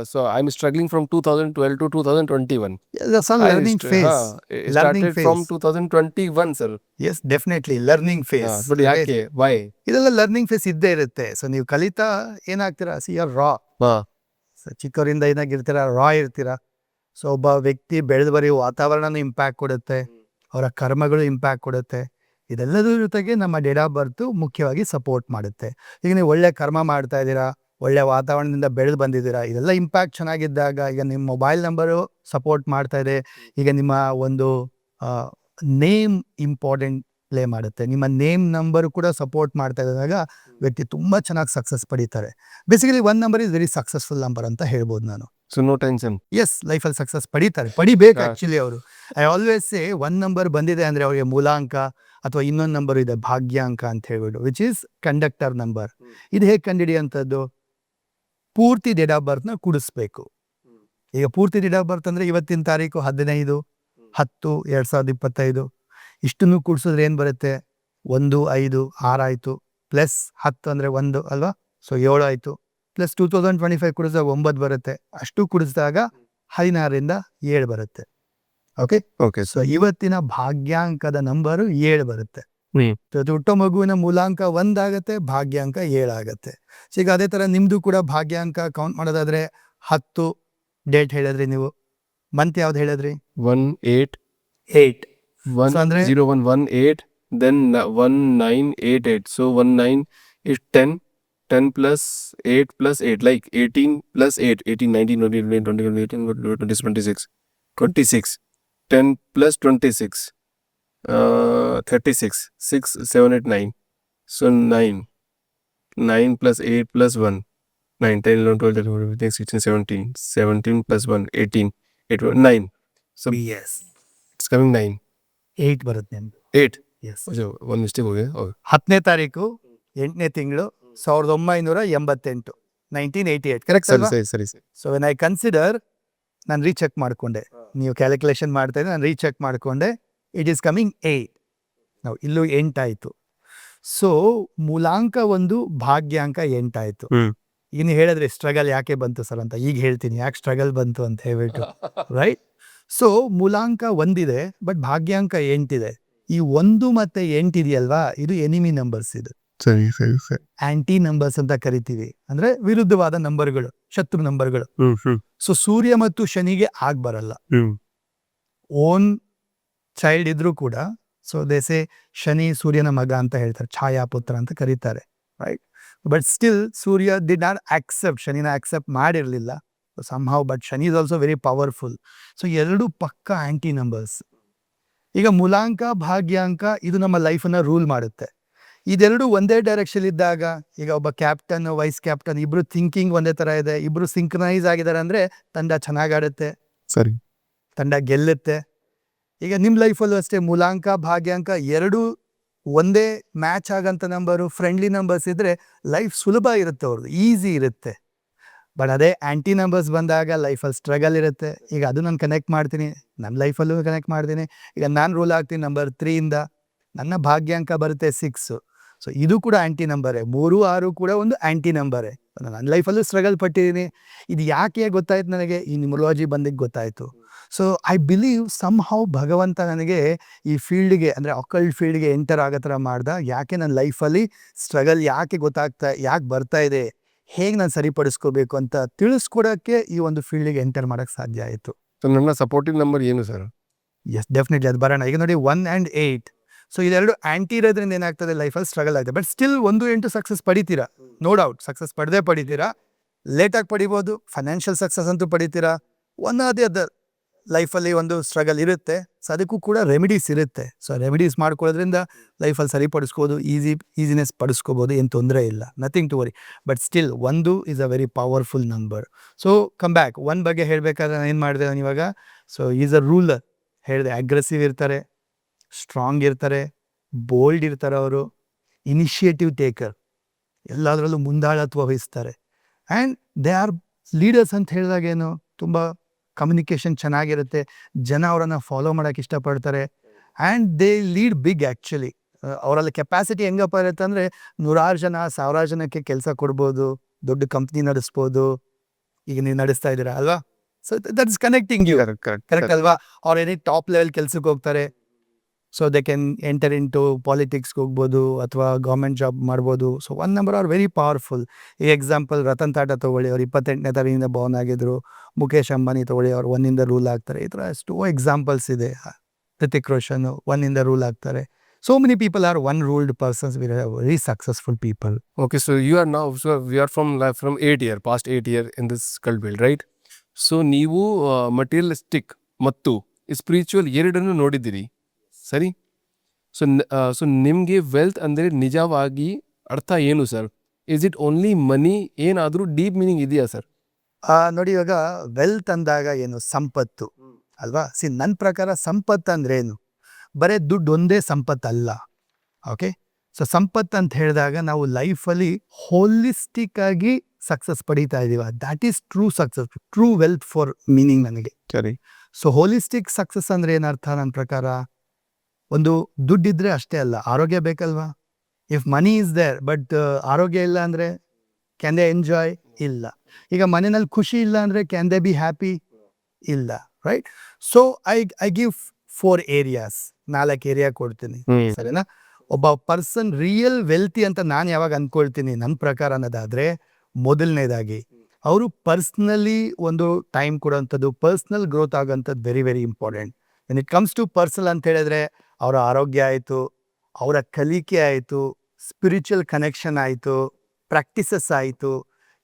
so I'm struggling from 2012 to 2021. That's a learning phase. It Learning started phase. from 2021, sir. Yes, definitely. Learning phase. But ಯಾಕೆ? Why? ಇದೆಲ್ಲ learning face ಇದ್ದೇ ಇರುತ್ತೆ. So ನೀವು ಕಲಿತಾ ಏನಾಗ್ತೀರಾ? ಸಿ ಆರ್ ರಾ. So ಚಿಕ್ಕವರಿಂದ ಏನಾಗಿರ್ತೀರಾ? ರಾ ಇರ್ತೀರಾ. So ಒಬ್ಬ ವ್ಯಕ್ತಿ ಬೆಳೆದ ಬರೀ ವಾತಾವರಣನೂ ಇಂಪ್ಯಾಕ್ಟ್ ಕೊಡುತ್ತೆ, ಅವರ ಕರ್ಮಗಳು ಇಂಪ್ಯಾಕ್ಟ್ ಕೊಡುತ್ತೆ. ಇದೆಲ್ಲದರ ಜೊತೆಗೆ ನಮ್ಮ ಡೇಟ್ ಆಫ್ ಬರ್ತ್ ಮುಖ್ಯವಾಗಿ ಸಪೋರ್ಟ್ ಮಾಡುತ್ತೆ. ಈಗ ನೀವು ಒಳ್ಳೆ ಕರ್ಮ ಮಾಡ್ತಾ ಇದ್ದೀರಾ, ಒಳ್ಳೆ ವಾತಾವರಣದಿಂದ ಬೆಳೆದು ಬಂದಿದ್ದೀರಾ, ಇದೆಲ್ಲ ಇಂಪ್ಯಾಕ್ಟ್ ಚೆನ್ನಾಗಿದ್ದಾಗ ಈಗ ನಿಮ್ಮ ಮೊಬೈಲ್ ನಂಬರು ಸಪೋರ್ಟ್ ಮಾಡ್ತಾ ಇದೆ. ಈಗ ನಿಮ್ಮ ಒಂದು ನೇಮ್ ಇಂಪಾರ್ಟೆಂಟ್ ಪ್ಲೇ ಮಾಡುತ್ತೆ. ನಿಮ್ಮ ನೇಮ್ ನಂಬರು ಕೂಡ ಸಪೋರ್ಟ್ ಮಾಡ್ತಾ ಇದ್ದಾಗ ವ್ಯಕ್ತಿ ತುಂಬ ಚೆನ್ನಾಗಿ ಸಕ್ಸಸ್ ಪಡೀತಾರೆ. Basically 1 number is very successful number ಅಂತ ಹೇಳ್ಬೋದು ನಾನು. So no tension. ಎಸ್, ಲೈಫಲ್ಲಿ ಸಕ್ಸಸ್ ಪಡಿಬೇಕು ಆ್ಯಕ್ಚುಲಿ ಅವರು. ಐ ಆಲ್ವೇಸ್ ಸೇ 1 ನಂಬರ್ ಬಂದಿದೆ ಅಂದರೆ ಅವರಿಗೆ ಮೂಲಾಂಕ ಅಥವಾ ಇನ್ನೊಂದು ನಂಬರ್ ಇದೆ ಭಾಗ್ಯಾಂಕ ಅಂತ ಹೇಳ್ಬಿಟ್ಟು, ವಿಚ್ ಈಸ್ ಕಂಡಕ್ಟರ್ ನಂಬರ್. ಇದು ಹೇಗೆ ಕಂಡುಹಿಡಿಯುವಂಥದ್ದು? ಪೂರ್ತಿ ಡೇಟ್ ಆಫ್ ಬರ್ತ್ನ ಕೂಡಿಸ್ಬೇಕು. ಈಗ ಪೂರ್ತಿ ಡೇಟ್ ಆಫ್ ಬರ್ತ್ ಅಂದರೆ ಇವತ್ತಿನ ತಾರೀಕು 15/10/2025. ಇಷ್ಟನ್ನು ಕೂಡಿಸಿದ್ರೆ ಏನು ಬರುತ್ತೆ? 1, 5, 6 ಆಯಿತು, ಪ್ಲಸ್ 10 ಅಂದರೆ 1 ಅಲ್ವಾ. ಸೊ 7 ಆಯಿತು, ಪ್ಲಸ್ 2025 ಕೂಡಿಸಿದಾಗ 9 ಬರುತ್ತೆ. ಅಷ್ಟು ಕೂಡಿಸಿದಾಗ 16ರಿಂದ 7 ಬರುತ್ತೆ. ಓಕೆ. ಸೊ ಇವತ್ತಿನ ಭಾಗ್ಯಾಂಕದ ನಂಬರು 7 ಬರುತ್ತೆ. ಹುಟ್ಟೋ ಮಗುವಿನ ಮೂಲಾಂಕ 1 ಆಗುತ್ತೆ, ಭಾಗ್ಯಾಂಕ 7 ಆಗುತ್ತೆ. ಸೊ ಈಗ ಅದೇ ಥರ ನಿಮ್ಮದು ಕೂಡ ಭಾಗ್ಯಾಂಕ ಕೌಂಟ್ ಮಾಡೋದಾದ್ರೆ 10 ಡೇಟ್ ಹೇಳಿದ್ರಿ ನೀವು. ಮಂತ್ ಯಾವ್ದು ಹೇಳಿದ್ರಿ? 1/8. 8 ಅಂದ್ರೆ 0118, then 1988. So 19 is 10. 10 plus 8 plus 8, like 18 plus 8, 18, 19, 20, 21, 18, 20, 26, 26. 10 plus 26, 36, 6, 7, 8, 9. So 9 plus 8 plus 1, 9, 10, 11, 12, 13, 14, 16, 17. 17 plus 1, 18, 8, 9. So yes, it's coming 9. 8 ಬರುತ್ತೆ ನಿಮ್ದು. 8. ಎಸ್. ಒಂದು ಮಿಸ್ಟೇಕ್ ಹೋಗಿ. 10ನೇ ತಾರೀಕು 8ನೇ ತಿಂಗಳು 1988, 1988. ಕರೆಕ್ಟ್ ಅಲ್ವಾ? ಸರಿ. ಸೊ ವೆನ್ ಐ ಕನ್ಸಿಡರ್, ನಾನು ರೀಚೆಕ್ ಮಾಡಿಕೊಂಡೆ, ನೀವು ಕ್ಯಾಲ್ಕುಲೇಷನ್ ಮಾಡ್ತಾ ಇದ್ರೆ ನಾನು ರೀಚೆಕ್ ಮಾಡಿಕೊಂಡೆ, ಇಟ್ ಈಸ್ ಕಮಿಂಗ್ 8. ನಾವು ಇಲ್ಲೂ 8 ಆಯಿತು. ಸೊ ಮೂಲಾಂಕ 1, ಭಾಗ್ಯಾಂಕ 8 ಆಯಿತು. ಇನ್ನು ಹೇಳಿದ್ರೆ ಸ್ಟ್ರಗಲ್ ಯಾಕೆ ಬಂತು ಸರ್ ಅಂತ ಈಗ ಹೇಳ್ತೀನಿ, ಯಾಕೆ ಸ್ಟ್ರಗಲ್ ಬಂತು ಅಂತ ಹೇಳ್ಬಿಟ್ಟು. ರೈಟ್. ಸೊ ಮೂಲಾಂಕ 1 ಇದೆ, ಬಟ್ ಭಾಗ್ಯಾಂಕ 8 ಇದೆ. ಈ 1 ಮತ್ತು 8 ಇದೆಯಲ್ವಾ, ಇದು ಎನಿಮಿ ನಂಬರ್ಸ್. ಇದು ಸರಿ ಸರಿ ಸರಿ. ಆಂಟಿ ನಂಬರ್ಸ್ ಅಂತ ಕರಿತೀವಿ, ಅಂದ್ರೆ ವಿರುದ್ಧವಾದ ನಂಬರ್ಗಳು, ಶತ್ರು ನಂಬರ್ಗಳು. ಸೊ ಸೂರ್ಯ ಮತ್ತು ಶನಿಗೆ ಆಗ್ ಬರಲ್ಲ. ಓನ್ ಚೈಲ್ಡ್ ಇದ್ರೂ ಕೂಡ, ಸೊ ದೇಸೆ ಶನಿ ಸೂರ್ಯನ ಮಗ ಅಂತ ಹೇಳ್ತಾರೆ, ಛಾಯಾಪುತ್ರ ಅಂತ ಕರೀತಾರೆ. ರೈಟ್. ಬಟ್ ಸ್ಟಿಲ್ ಸೂರ್ಯ ಡಿಡ್ ನಾಟ್ ಆಕ್ಸೆಪ್ಟ್, ಶನಿನ ಆಕ್ಸೆಪ್ಟ್ ಮಾಡಿರಲಿಲ್ಲ somehow, ಬಟ್ ಶನಿ is also very powerful. So ಎರಡು ಪಕ್ಕ ಆಂಟಿ ನಂಬರ್ಸ್. ಈಗ ಮೂಲಾಂಕ ಭಾಗ್ಯಾಂಕ ಇದು ನಮ್ಮ ಲೈಫನ್ನ ರೂಲ್ ಮಾಡುತ್ತೆ. ಇದೆರಡು ಒಂದೇ ಡೈರೆಕ್ಷನ್ ಇದ್ದಾಗ, ಈಗ ಒಬ್ಬ ಕ್ಯಾಪ್ಟನ್ ವೈಸ್ ಕ್ಯಾಪ್ಟನ್ ಇಬ್ರು ಥಿಂಕಿಂಗ್ ಒಂದೇ ತರ ಇದೆ, ಇಬ್ರು ಸಿಂಕ್ರನೈಸ್ ಆಗಿದ್ದಾರೆ ಅಂದ್ರೆ ತಂಡ ಚೆನ್ನಾಗಿ ಆಡುತ್ತೆ, ಸರಿ, ತಂಡ ಗೆಲ್ಲುತ್ತೆ. ಈಗ ನಿಮ್ಮ ಲೈಫಲ್ಲೂ ಅಷ್ಟೇ ಮೂಲಾಂಕ ಭಾಗ್ಯಾಂಕ ಎರಡು ಒಂದೇ ಮ್ಯಾಚ್ ಆಗಂತ ನಂಬರು, ಫ್ರೆಂಡ್ಲಿ ನಂಬರ್ಸ್ ಇದ್ರೆ ಲೈಫ್ ಸುಲಭ ಇರುತ್ತೆ, ಅವ್ರದ್ದು ಈಸಿ ಇರುತ್ತೆ. ಬಟ್ ಅದೇ ಆಂಟಿ ನಂಬರ್ಸ್ ಬಂದಾಗ ಲೈಫಲ್ಲಿ ಸ್ಟ್ರಗಲ್ ಇರುತ್ತೆ. ಈಗ ಅದು ನಾನು ಕನೆಕ್ಟ್ ಮಾಡ್ತೀನಿ, ನನ್ನ ಲೈಫಲ್ಲೂ ಕನೆಕ್ಟ್ ಮಾಡ್ತೀನಿ. ಈಗ ನಾನು ರೂಲ್ ಆಗ್ತೀನಿ ನಂಬರ್ 3 ಇಂದ, ನನ್ನ ಭಾಗ್ಯಾಂಕ ಬರುತ್ತೆ 6. ಸೊ ಇದು ಕೂಡ ಆಂಟಿ ನಂಬರೇ. 3, 6 ಕೂಡ ಒಂದು ಆಂಟಿ ನಂಬರೇ. ನನ್ನ ಲೈಫಲ್ಲೂ ಸ್ಟ್ರಗಲ್ ಪಟ್ಟಿದ್ದೀನಿ. ಇದು ಯಾಕೆ ಗೊತ್ತಾಯ್ತು ನನಗೆ, ಈ ನ್ಯೂಮರಾಲಜಿ ಬಂದಿದ್ದು ಗೊತ್ತಾಯಿತು. So I believe somehow ಭಗವಂತ ನನಗೆ ಈ ಫೀಲ್ಡ್ಗೆ, ಅಂದರೆ ಅಕಲ್ಟ್ ಫೀಲ್ಡ್ಗೆ ಎಂಟರ್ ಆಗೋ ಥರ ಮಾಡ್ದ. ಯಾಕೆ ನನ್ನ ಲೈಫಲ್ಲಿ ಸ್ಟ್ರಗಲ್ ಯಾಕೆ ಯಾಕೆ ಬರ್ತಾ ಇದೆ, ಹೇಗೆ ನಾನು ಸರಿಪಡಿಸ್ಕೋಬೇಕು ಅಂತ ತಿಳಿಸ್ಕೊಡೋಕ್ಕೆ ಈ ಒಂದು ಫೀಲ್ಡಿಗೆ ಎಂಟರ್ ಮಾಡೋಕ್ಕೆ ಸಾಧ್ಯ ಆಯಿತು. ಸೊ ನನ್ನ ಸಪೋರ್ಟಿವ್ ನಂಬರ್ ಏನು ಸರ್? ಎಸ್, ಡೆಫಿನೆಟ್ಲಿ ಅದು ಬರೋಣ. ಈಗ ನೋಡಿ 1 and 8. ಸೊ ಇದೆರಡು ಆಂಟಿ ಇರೋದ್ರಿಂದ ಏನಾಗ್ತದೆ, ಲೈಫಲ್ಲಿ ಸ್ಟ್ರಗಲ್ ಆಗಿದೆ. ಬಟ್ ಸ್ಟಿಲ್ 1, 8 ಸಕ್ಸಸ್ ಪಡಿತೀರಾ, ನೋ ಡೌಟ್. ಸಕ್ಸಸ್ ಪಡಿತೀರಾ, ಲೇಟಾಗಿ ಪಡಿಬೋದು. ಫೈನಾನ್ಷಿಯಲ್ ಸಕ್ಸಸ್ ಅಂತೂ ಪಡಿತೀರಾ. ಒನ್ ಆರ್ ದಿ ಅದರ್ ಲೈಫಲ್ಲಿ ಒಂದು ಸ್ಟ್ರಗಲ್ ಇರುತ್ತೆ. ಸೊ ಅದಕ್ಕೂ ಕೂಡ ರೆಮಿಡೀಸ್ ಇರುತ್ತೆ. ಸೊ ರೆಮಿಡೀಸ್ ಮಾಡ್ಕೊಳ್ಳೋದ್ರಿಂದ ಲೈಫಲ್ಲಿ ಸರಿಪಡಿಸ್ಬೋದು, ಈಸಿನೆಸ್ ಪಡಿಸ್ಕೋಬೋದು, ಏನು ತೊಂದರೆ ಇಲ್ಲ, nothing to worry. But still 1 is a very powerful number. So come back 1 ಬಗ್ಗೆ ಹೇಳಬೇಕಾದ್ರೆ ನಾನು ಏನು ಮಾಡಿದೆ ನಾನು ಇವಾಗ. ಸೊ ಈಸ್ ಅ ರೂಲರ್ ಹೇಳಿದೆ, ಅಗ್ರೆಸಿವ್ ಇರ್ತಾರೆ, ಸ್ಟ್ರಾಂಗ್ ಇರ್ತಾರೆ, ಬೋಲ್ಡ್ ಇರ್ತಾರೆ, ಅವರು ಇನಿಷಿಯೇಟಿವ್ ಟೇಕರ್, ಎಲ್ಲದರಲ್ಲೂ ಮುಂದಾಳತ್ವ ವಹಿಸ್ತಾರೆ. ಆ್ಯಂಡ್ ದೇ ಆರ್ ಲೀಡರ್ಸ್ ಅಂತ ಹೇಳಿದಾಗ ಏನು, ತುಂಬ ಕಮ್ಯುನಿಕೇಷನ್ ಚೆನ್ನಾಗಿರುತ್ತೆ, ಜನ ಅವರನ್ನು ಫಾಲೋ ಮಾಡೋಕ್ಕೆ ಇಷ್ಟಪಡ್ತಾರೆ. And they lead big. Actually ಅವರಲ್ಲಿ ಕೆಪಾಸಿಟಿ ಹೆಂಗಪ್ಪ ಇರುತ್ತೆ ಅಂದರೆ, 100 ಜನ 1000 ಜನಕ್ಕೆ ಕೆಲಸ ಕೊಡ್ಬೋದು, ದೊಡ್ಡ ಕಂಪ್ನಿ ನಡೆಸ್ಬೋದು. ಈಗ ನೀವು ನಡೆಸ್ತಾ ಇದ್ದೀರಾ ಅಲ್ವಾ. So that is connecting you, correct ಅಲ್ವಾ. ಅವ್ರು ಏನೇ ಟಾಪ್ ಲೆವೆಲ್ ಕೆಲಸಕ್ಕೆ ಹೋಗ್ತಾರೆ, so they can enter in to ಪಾಲಿಟಿಕ್ಸ್ಗೆ ಹೋಗ್ಬೋದು ಅಥವಾ ಗೌರ್ಮೆಂಟ್ ಜಾಬ್ ಮಾಡ್ಬೋದು. So 1 number are very powerful. ಈ ಎಕ್ಸಾಂಪಲ್ ರತನ್ ಟಾಟಾ ತೊಗೊಳ್ಳಿ, ಅವ್ರು 28ನೇ ತಾರೀಕಿಂದ ಬೋರ್ನ್ ಆಗಿದ್ರು. ಮುಖೇಶ್ ಅಂಬಾನಿ ತೊಗೊಳ್ಳಿ, ಅವ್ರು 1 ಇಂದ ರೂಲ್ ಆಗ್ತಾರೆ. ಈ ಥರ ಎಷ್ಟೋ ಎಕ್ಸಾಂಪಲ್ಸ್ ಇದೆ. ರಿತಿಕ್ ರೋಷನ್ 1 ಇಂದ ರೂಲ್ ಆಗ್ತಾರೆ. So many people are 1 ruled persons, we are very successful people. Okay, so you are now, so we are from 8 year, past 8 year in this cult build, right? So ನೀವು materialistic ಮತ್ತು spiritual ಎರಡನ್ನು ನೋಡಿದ್ದೀರಿ, ಸರಿ. So ನಿಮಗೆ wealth ಅಂದರೆ ನಿಜವಾಗಿ ಅರ್ಥ ಏನು ಸರ್? ಇಸ್ ಇಟ್ ಓನ್ಲಿ ಮನಿ, ಏನಾದರೂ ಡೀಪ್ ಮೀನಿಂಗ್ ಇದೆಯಾ ಸರ್? ನೋಡಿ, ಇವಾಗ ವೆಲ್ತ್ ಅಂದಾಗ ಏನು, ಸಂಪತ್ತು ಅಲ್ವಾ. ನನ್ನ ಪ್ರಕಾರ ಸಂಪತ್ತು ಅಂದ್ರೆ ಏನು, ಬರೀ ದುಡ್ಡು ಒಂದೇ ಸಂಪತ್ತಲ್ಲ. ಓಕೆ. ಸೊ ಸಂಪತ್ತು ಅಂತ ಹೇಳಿದಾಗ ನಾವು ಲೈಫಲ್ಲಿ ಹೋಲಿಸ್ಟಿಕ್ ಆಗಿ ಸಕ್ಸಸ್ ಪಡೀತಾ ಇದೀವ. That is true success, true wealth for meaning ನನಗೆ. ಸರಿ. ಸೊ ಹೋಲಿಸ್ಟಿಕ್ ಸಕ್ಸಸ್ ಅಂದ್ರೆ ಏನರ್ಥ ನನ್ನ ಪ್ರಕಾರ, ಒಂದು ದುಡ್ಡಿದ್ರೆ ಅಷ್ಟೇ ಅಲ್ಲ, ಆರೋಗ್ಯ ಬೇಕಲ್ವಾ. If money is there but ಆರೋಗ್ಯ ಇಲ್ಲ ಅಂದರೆ ಕ್ಯಾನ್ ದೇ ಎಂಜಾಯ್? ಇಲ್ಲ. ಈಗ ಮನೆಯಲ್ಲಿ ಖುಷಿ ಇಲ್ಲ ಅಂದರೆ ಕ್ಯಾನ್ ದೇ ಬಿ ಹ್ಯಾಪಿ? ಇಲ್ಲ, right. So I give 4 areas, 4 area ಕೊಡ್ತೀನಿ, ಸರಿನಾ. ಒಬ್ಬ ಪರ್ಸನ್ ರಿಯಲ್ ವೆಲ್ತಿ ಅಂತ ನಾನು ಯಾವಾಗ ಅಂದ್ಕೊಳ್ತೀನಿ ನನ್ನ ಪ್ರಕಾರ ಅನ್ನೋದಾದರೆ, ಮೊದಲನೇದಾಗಿ ಅವರು ಪರ್ಸ್ನಲಿ ಒಂದು ಟೈಮ್ ಕೊಡೋವಂಥದ್ದು, ಪರ್ಸ್ನಲ್ ಗ್ರೋತ್ ಆಗೋಂಥದ್ದು very very important. When it comes to personal ಅಂತ ಹೇಳಿದ್ರೆ, ಅವರ ಆರೋಗ್ಯ ಆಯಿತು, ಅವರ ಕಲಿಕೆ ಆಯಿತು, ಸ್ಪಿರಿಚುವಲ್ ಕನೆಕ್ಷನ್ ಆಯಿತು, ಪ್ರಾಕ್ಟೀಸಸ್ ಆಯಿತು,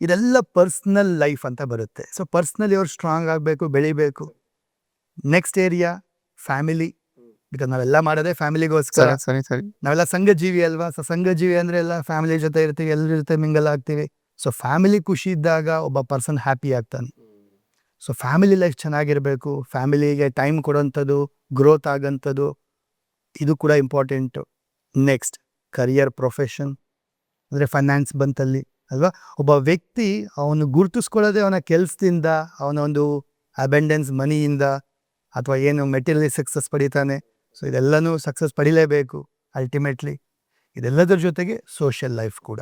ಇದೆಲ್ಲ ಪರ್ಸ್ನಲ್ ಲೈಫ್ ಅಂತ ಬರುತ್ತೆ. ಸೊ ಪರ್ಸ್ನಲಿ ಅವ್ರು ಸ್ಟ್ರಾಂಗ್ ಆಗಬೇಕು, ಬೆಳಿಬೇಕು. ನೆಕ್ಸ್ಟ್ ಏರಿಯಾ ಫ್ಯಾಮಿಲಿ, ಬಿಕಾಸ್ ನಾವೆಲ್ಲ ಮಾಡೋದೇ ಫ್ಯಾಮಿಲಿಗೋಸ್ಕರ. ಸರಿ ಸರಿ. ನಾವೆಲ್ಲ ಸಂಘಜೀವಿ ಅಲ್ವಾ. ಸೊ ಸಂಘಜೀವಿ ಅಂದರೆ ಎಲ್ಲ ಫ್ಯಾಮಿಲಿ ಜೊತೆ ಇರ್ತೀವಿ, ಎಲ್ಲರ ಜೊತೆ ಮಿಂಗಲ್ ಆಗ್ತೀವಿ. ಸೊ ಫ್ಯಾಮಿಲಿ ಖುಷಿ ಇದ್ದಾಗ ಒಬ್ಬ ಪರ್ಸನ್ ಹ್ಯಾಪಿ ಆಗ್ತಾನೆ. ಸೊ ಫ್ಯಾಮಿಲಿ ಲೈಫ್ ಚೆನ್ನಾಗಿರಬೇಕು, ಫ್ಯಾಮಿಲಿಗೆ ಟೈಮ್ ಕೊಡೋಂಥದ್ದು, ಗ್ರೋತ್ ಆಗೋಂಥದ್ದು, ಇದು ಕೂಡ ಇಂಪಾರ್ಟೆಂಟು. ನೆಕ್ಸ್ಟ್ ಕರಿಯರ್, ಪ್ರೊಫೆಷನ್, ಅಂದರೆ ಫೈನಾನ್ಸ್ ಬಂತಲ್ಲಿ ಅಲ್ವಾ. ಒಬ್ಬ ವ್ಯಕ್ತಿ ಅವನು ಗುರುತಿಸ್ಕೊಳ್ಳೋದೇ ಅವನ ಕೆಲಸದಿಂದ, ಅವನ ಒಂದು ಅಬೆಂಡೆನ್ಸ್ ಮನಿಯಿಂದ, ಅಥವಾ ಏನು ಮೆಟೀರಿಯಲಿ ಸಕ್ಸಸ್ ಪಡಿತಾನೆ. ಸೊ ಇದೆಲ್ಲನೂ ಸಕ್ಸಸ್ ಪಡಿಲೇಬೇಕು ಅಲ್ಟಿಮೇಟ್ಲಿ. ಇದೆಲ್ಲದರ ಜೊತೆಗೆ ಸೋಷಿಯಲ್ ಲೈಫ್ ಕೂಡ.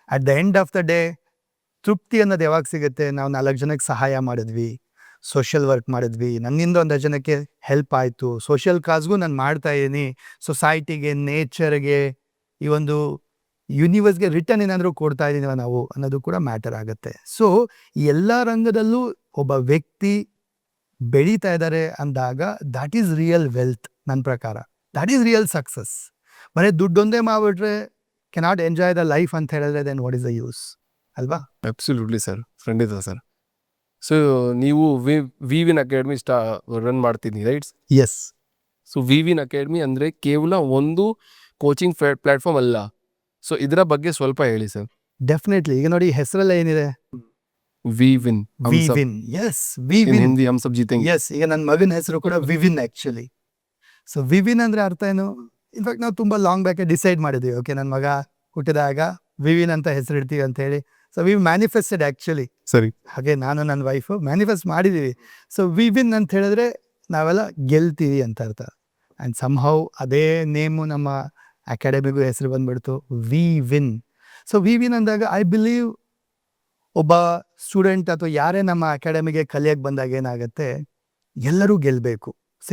At the end of the day ತೃಪ್ತಿ ಅನ್ನೋದು ಯಾವಾಗ ಸಿಗುತ್ತೆ? ನಾವು 4 ಜನಕ್ಕೆ ಸಹಾಯ ಮಾಡಿದ್ವಿ, ಸೋಷಿಯಲ್ ವರ್ಕ್ ಮಾಡಿದ್ವಿ, ನನ್ನಿಂದ 1 ಜನಕ್ಕೆ ಹೆಲ್ಪ್ ಆಯಿತು, ಸೋಷಿಯಲ್ ಕಾಸ್ಗೂ ನಾನು ಮಾಡ್ತಾ ಇದ್ದೀನಿ, ಸೊಸೈಟಿಗೆ, ನೇಚರ್ಗೆ, ಈ ಒಂದು ಯೂನಿವರ್ಸ್ಗೆ ರಿಟರ್ನ್ ಏನಾದರೂ ಕೊಡ್ತಾ ಇದ್ದೀವಿ ನಾವು ಅನ್ನೋದು ಕೂಡ ಮ್ಯಾಟರ್ ಆಗುತ್ತೆ. ಸೊ ಈ ಎಲ್ಲ ರಂಗದಲ್ಲೂ ಒಬ್ಬ ವ್ಯಕ್ತಿ ಬೆಳೀತಾ ಇದ್ದಾರೆ ಅಂದಾಗ ದ್ಯಾಟ್ ಈಸ್ ರಿಯಲ್ ವೆಲ್ತ್ ನನ್ನ ಪ್ರಕಾರ. That is real success. ಬರೀ ದುಡ್ಡೊಂದೇ ಮಾಡ್ಬಿಟ್ರೆ ಕೆನಾಟ್ ಎಂಜಾಯ್ ದ ಲೈಫ್ ಅಂತ ಹೇಳಿದ್ರೆ then what is the use ಅಲ್ವಾ? ಅಬ್ಸಲ್ಯೂಟ್ಲಿ ಸರ್, ಖಂಡಿತ ಸರ್. ಸೊ ನೀವು ವಿವಿನ್ ಅಕಾಡೆಮಿ ರನ್ ಮಾಡ್ತೀನಿ right? Yes. So Vivin academy ಅಂದರೆ ಕೇವಲ ಒಂದು ಕೋಚಿಂಗ್ ಪ್ಲಾಟ್ಫಾರ್ಮ್ ಅಲ್ಲ. ಸೊ ಇದರ ಬಗ್ಗೆ ಸ್ವಲ್ಪ ಹೇಳಿ ಸರ್. ಡೆಫಿನೆಟ್ಲಿ. ಈಗ ನೋಡಿ ಹೆಸರಲ್ಲ ಏನಿದೆ, ವಿವಿನ್. ವಿವಿನ್. ಎಸ್, ವಿವಿನ್. ಹಿಂದಿ ಹಮ್ ಸಬ್ ಜೀತೆಂಗೆ. ಎಸ್. ಈಗ ನನ್ನ ಮಗನ ಹೆಸರು ಕೂಡ ವಿವಿನ್ ಆ್ಯಕ್ಚುಲಿ. ಸೊ ವಿವಿನ್ ಅಂದರೆ ಅರ್ಥ ಏನು? ಇನ್ಫ್ಯಾಕ್ಟ್ ನಾವು ತುಂಬ ಲಾಂಗ್ ಬ್ಯಾಕೆ ಡಿಸೈಡ್ ಮಾಡಿದ್ವಿ, ಓಕೆ ನನ್ನ ಮಗ ಹುಟ್ಟಿದಾಗ ವಿವಿನ್ ಅಂತ ಹೆಸರಿಡ್ತೀವಿ ಅಂತ ಹೇಳಿ. So we manifested actually. ಸರಿ. ಹಾಗೆ ನಾನು ನನ್ನ ವೈಫು ಮ್ಯಾನಿಫೆಸ್ಟ್ ಮಾಡಿದ್ದೀವಿ. ಸೊ ವಿವಿನ್ ಅಂತ ಹೇಳಿದ್ರೆ ನಾವೆಲ್ಲ ಗೆಲ್ತೀವಿ ಅಂತ ಅರ್ಥ. ಆ್ಯಂಡ್ ಸಮ್ಹೌ ಅದೇ ನೇಮು ನಮ್ಮ ಅಕಾಡೆಮಿಗೂ ಹೆಸರು ಬಂದ್ಬಿಡ್ತು, we win. So we win ಅಂದಾಗ ಐ ಬಿಲೀವ್ ಒಬ್ಬ ಸ್ಟೂಡೆಂಟ್ ಅಥವಾ ಯಾರೇ ನಮ್ಮ ಅಕಾಡೆಮಿಗೆ ಕಲಿಯೋಕ್ಕೆ ಬಂದಾಗ ಏನಾಗುತ್ತೆ, ಎಲ್ಲರೂ ಗೆಲ್ಲಬೇಕು.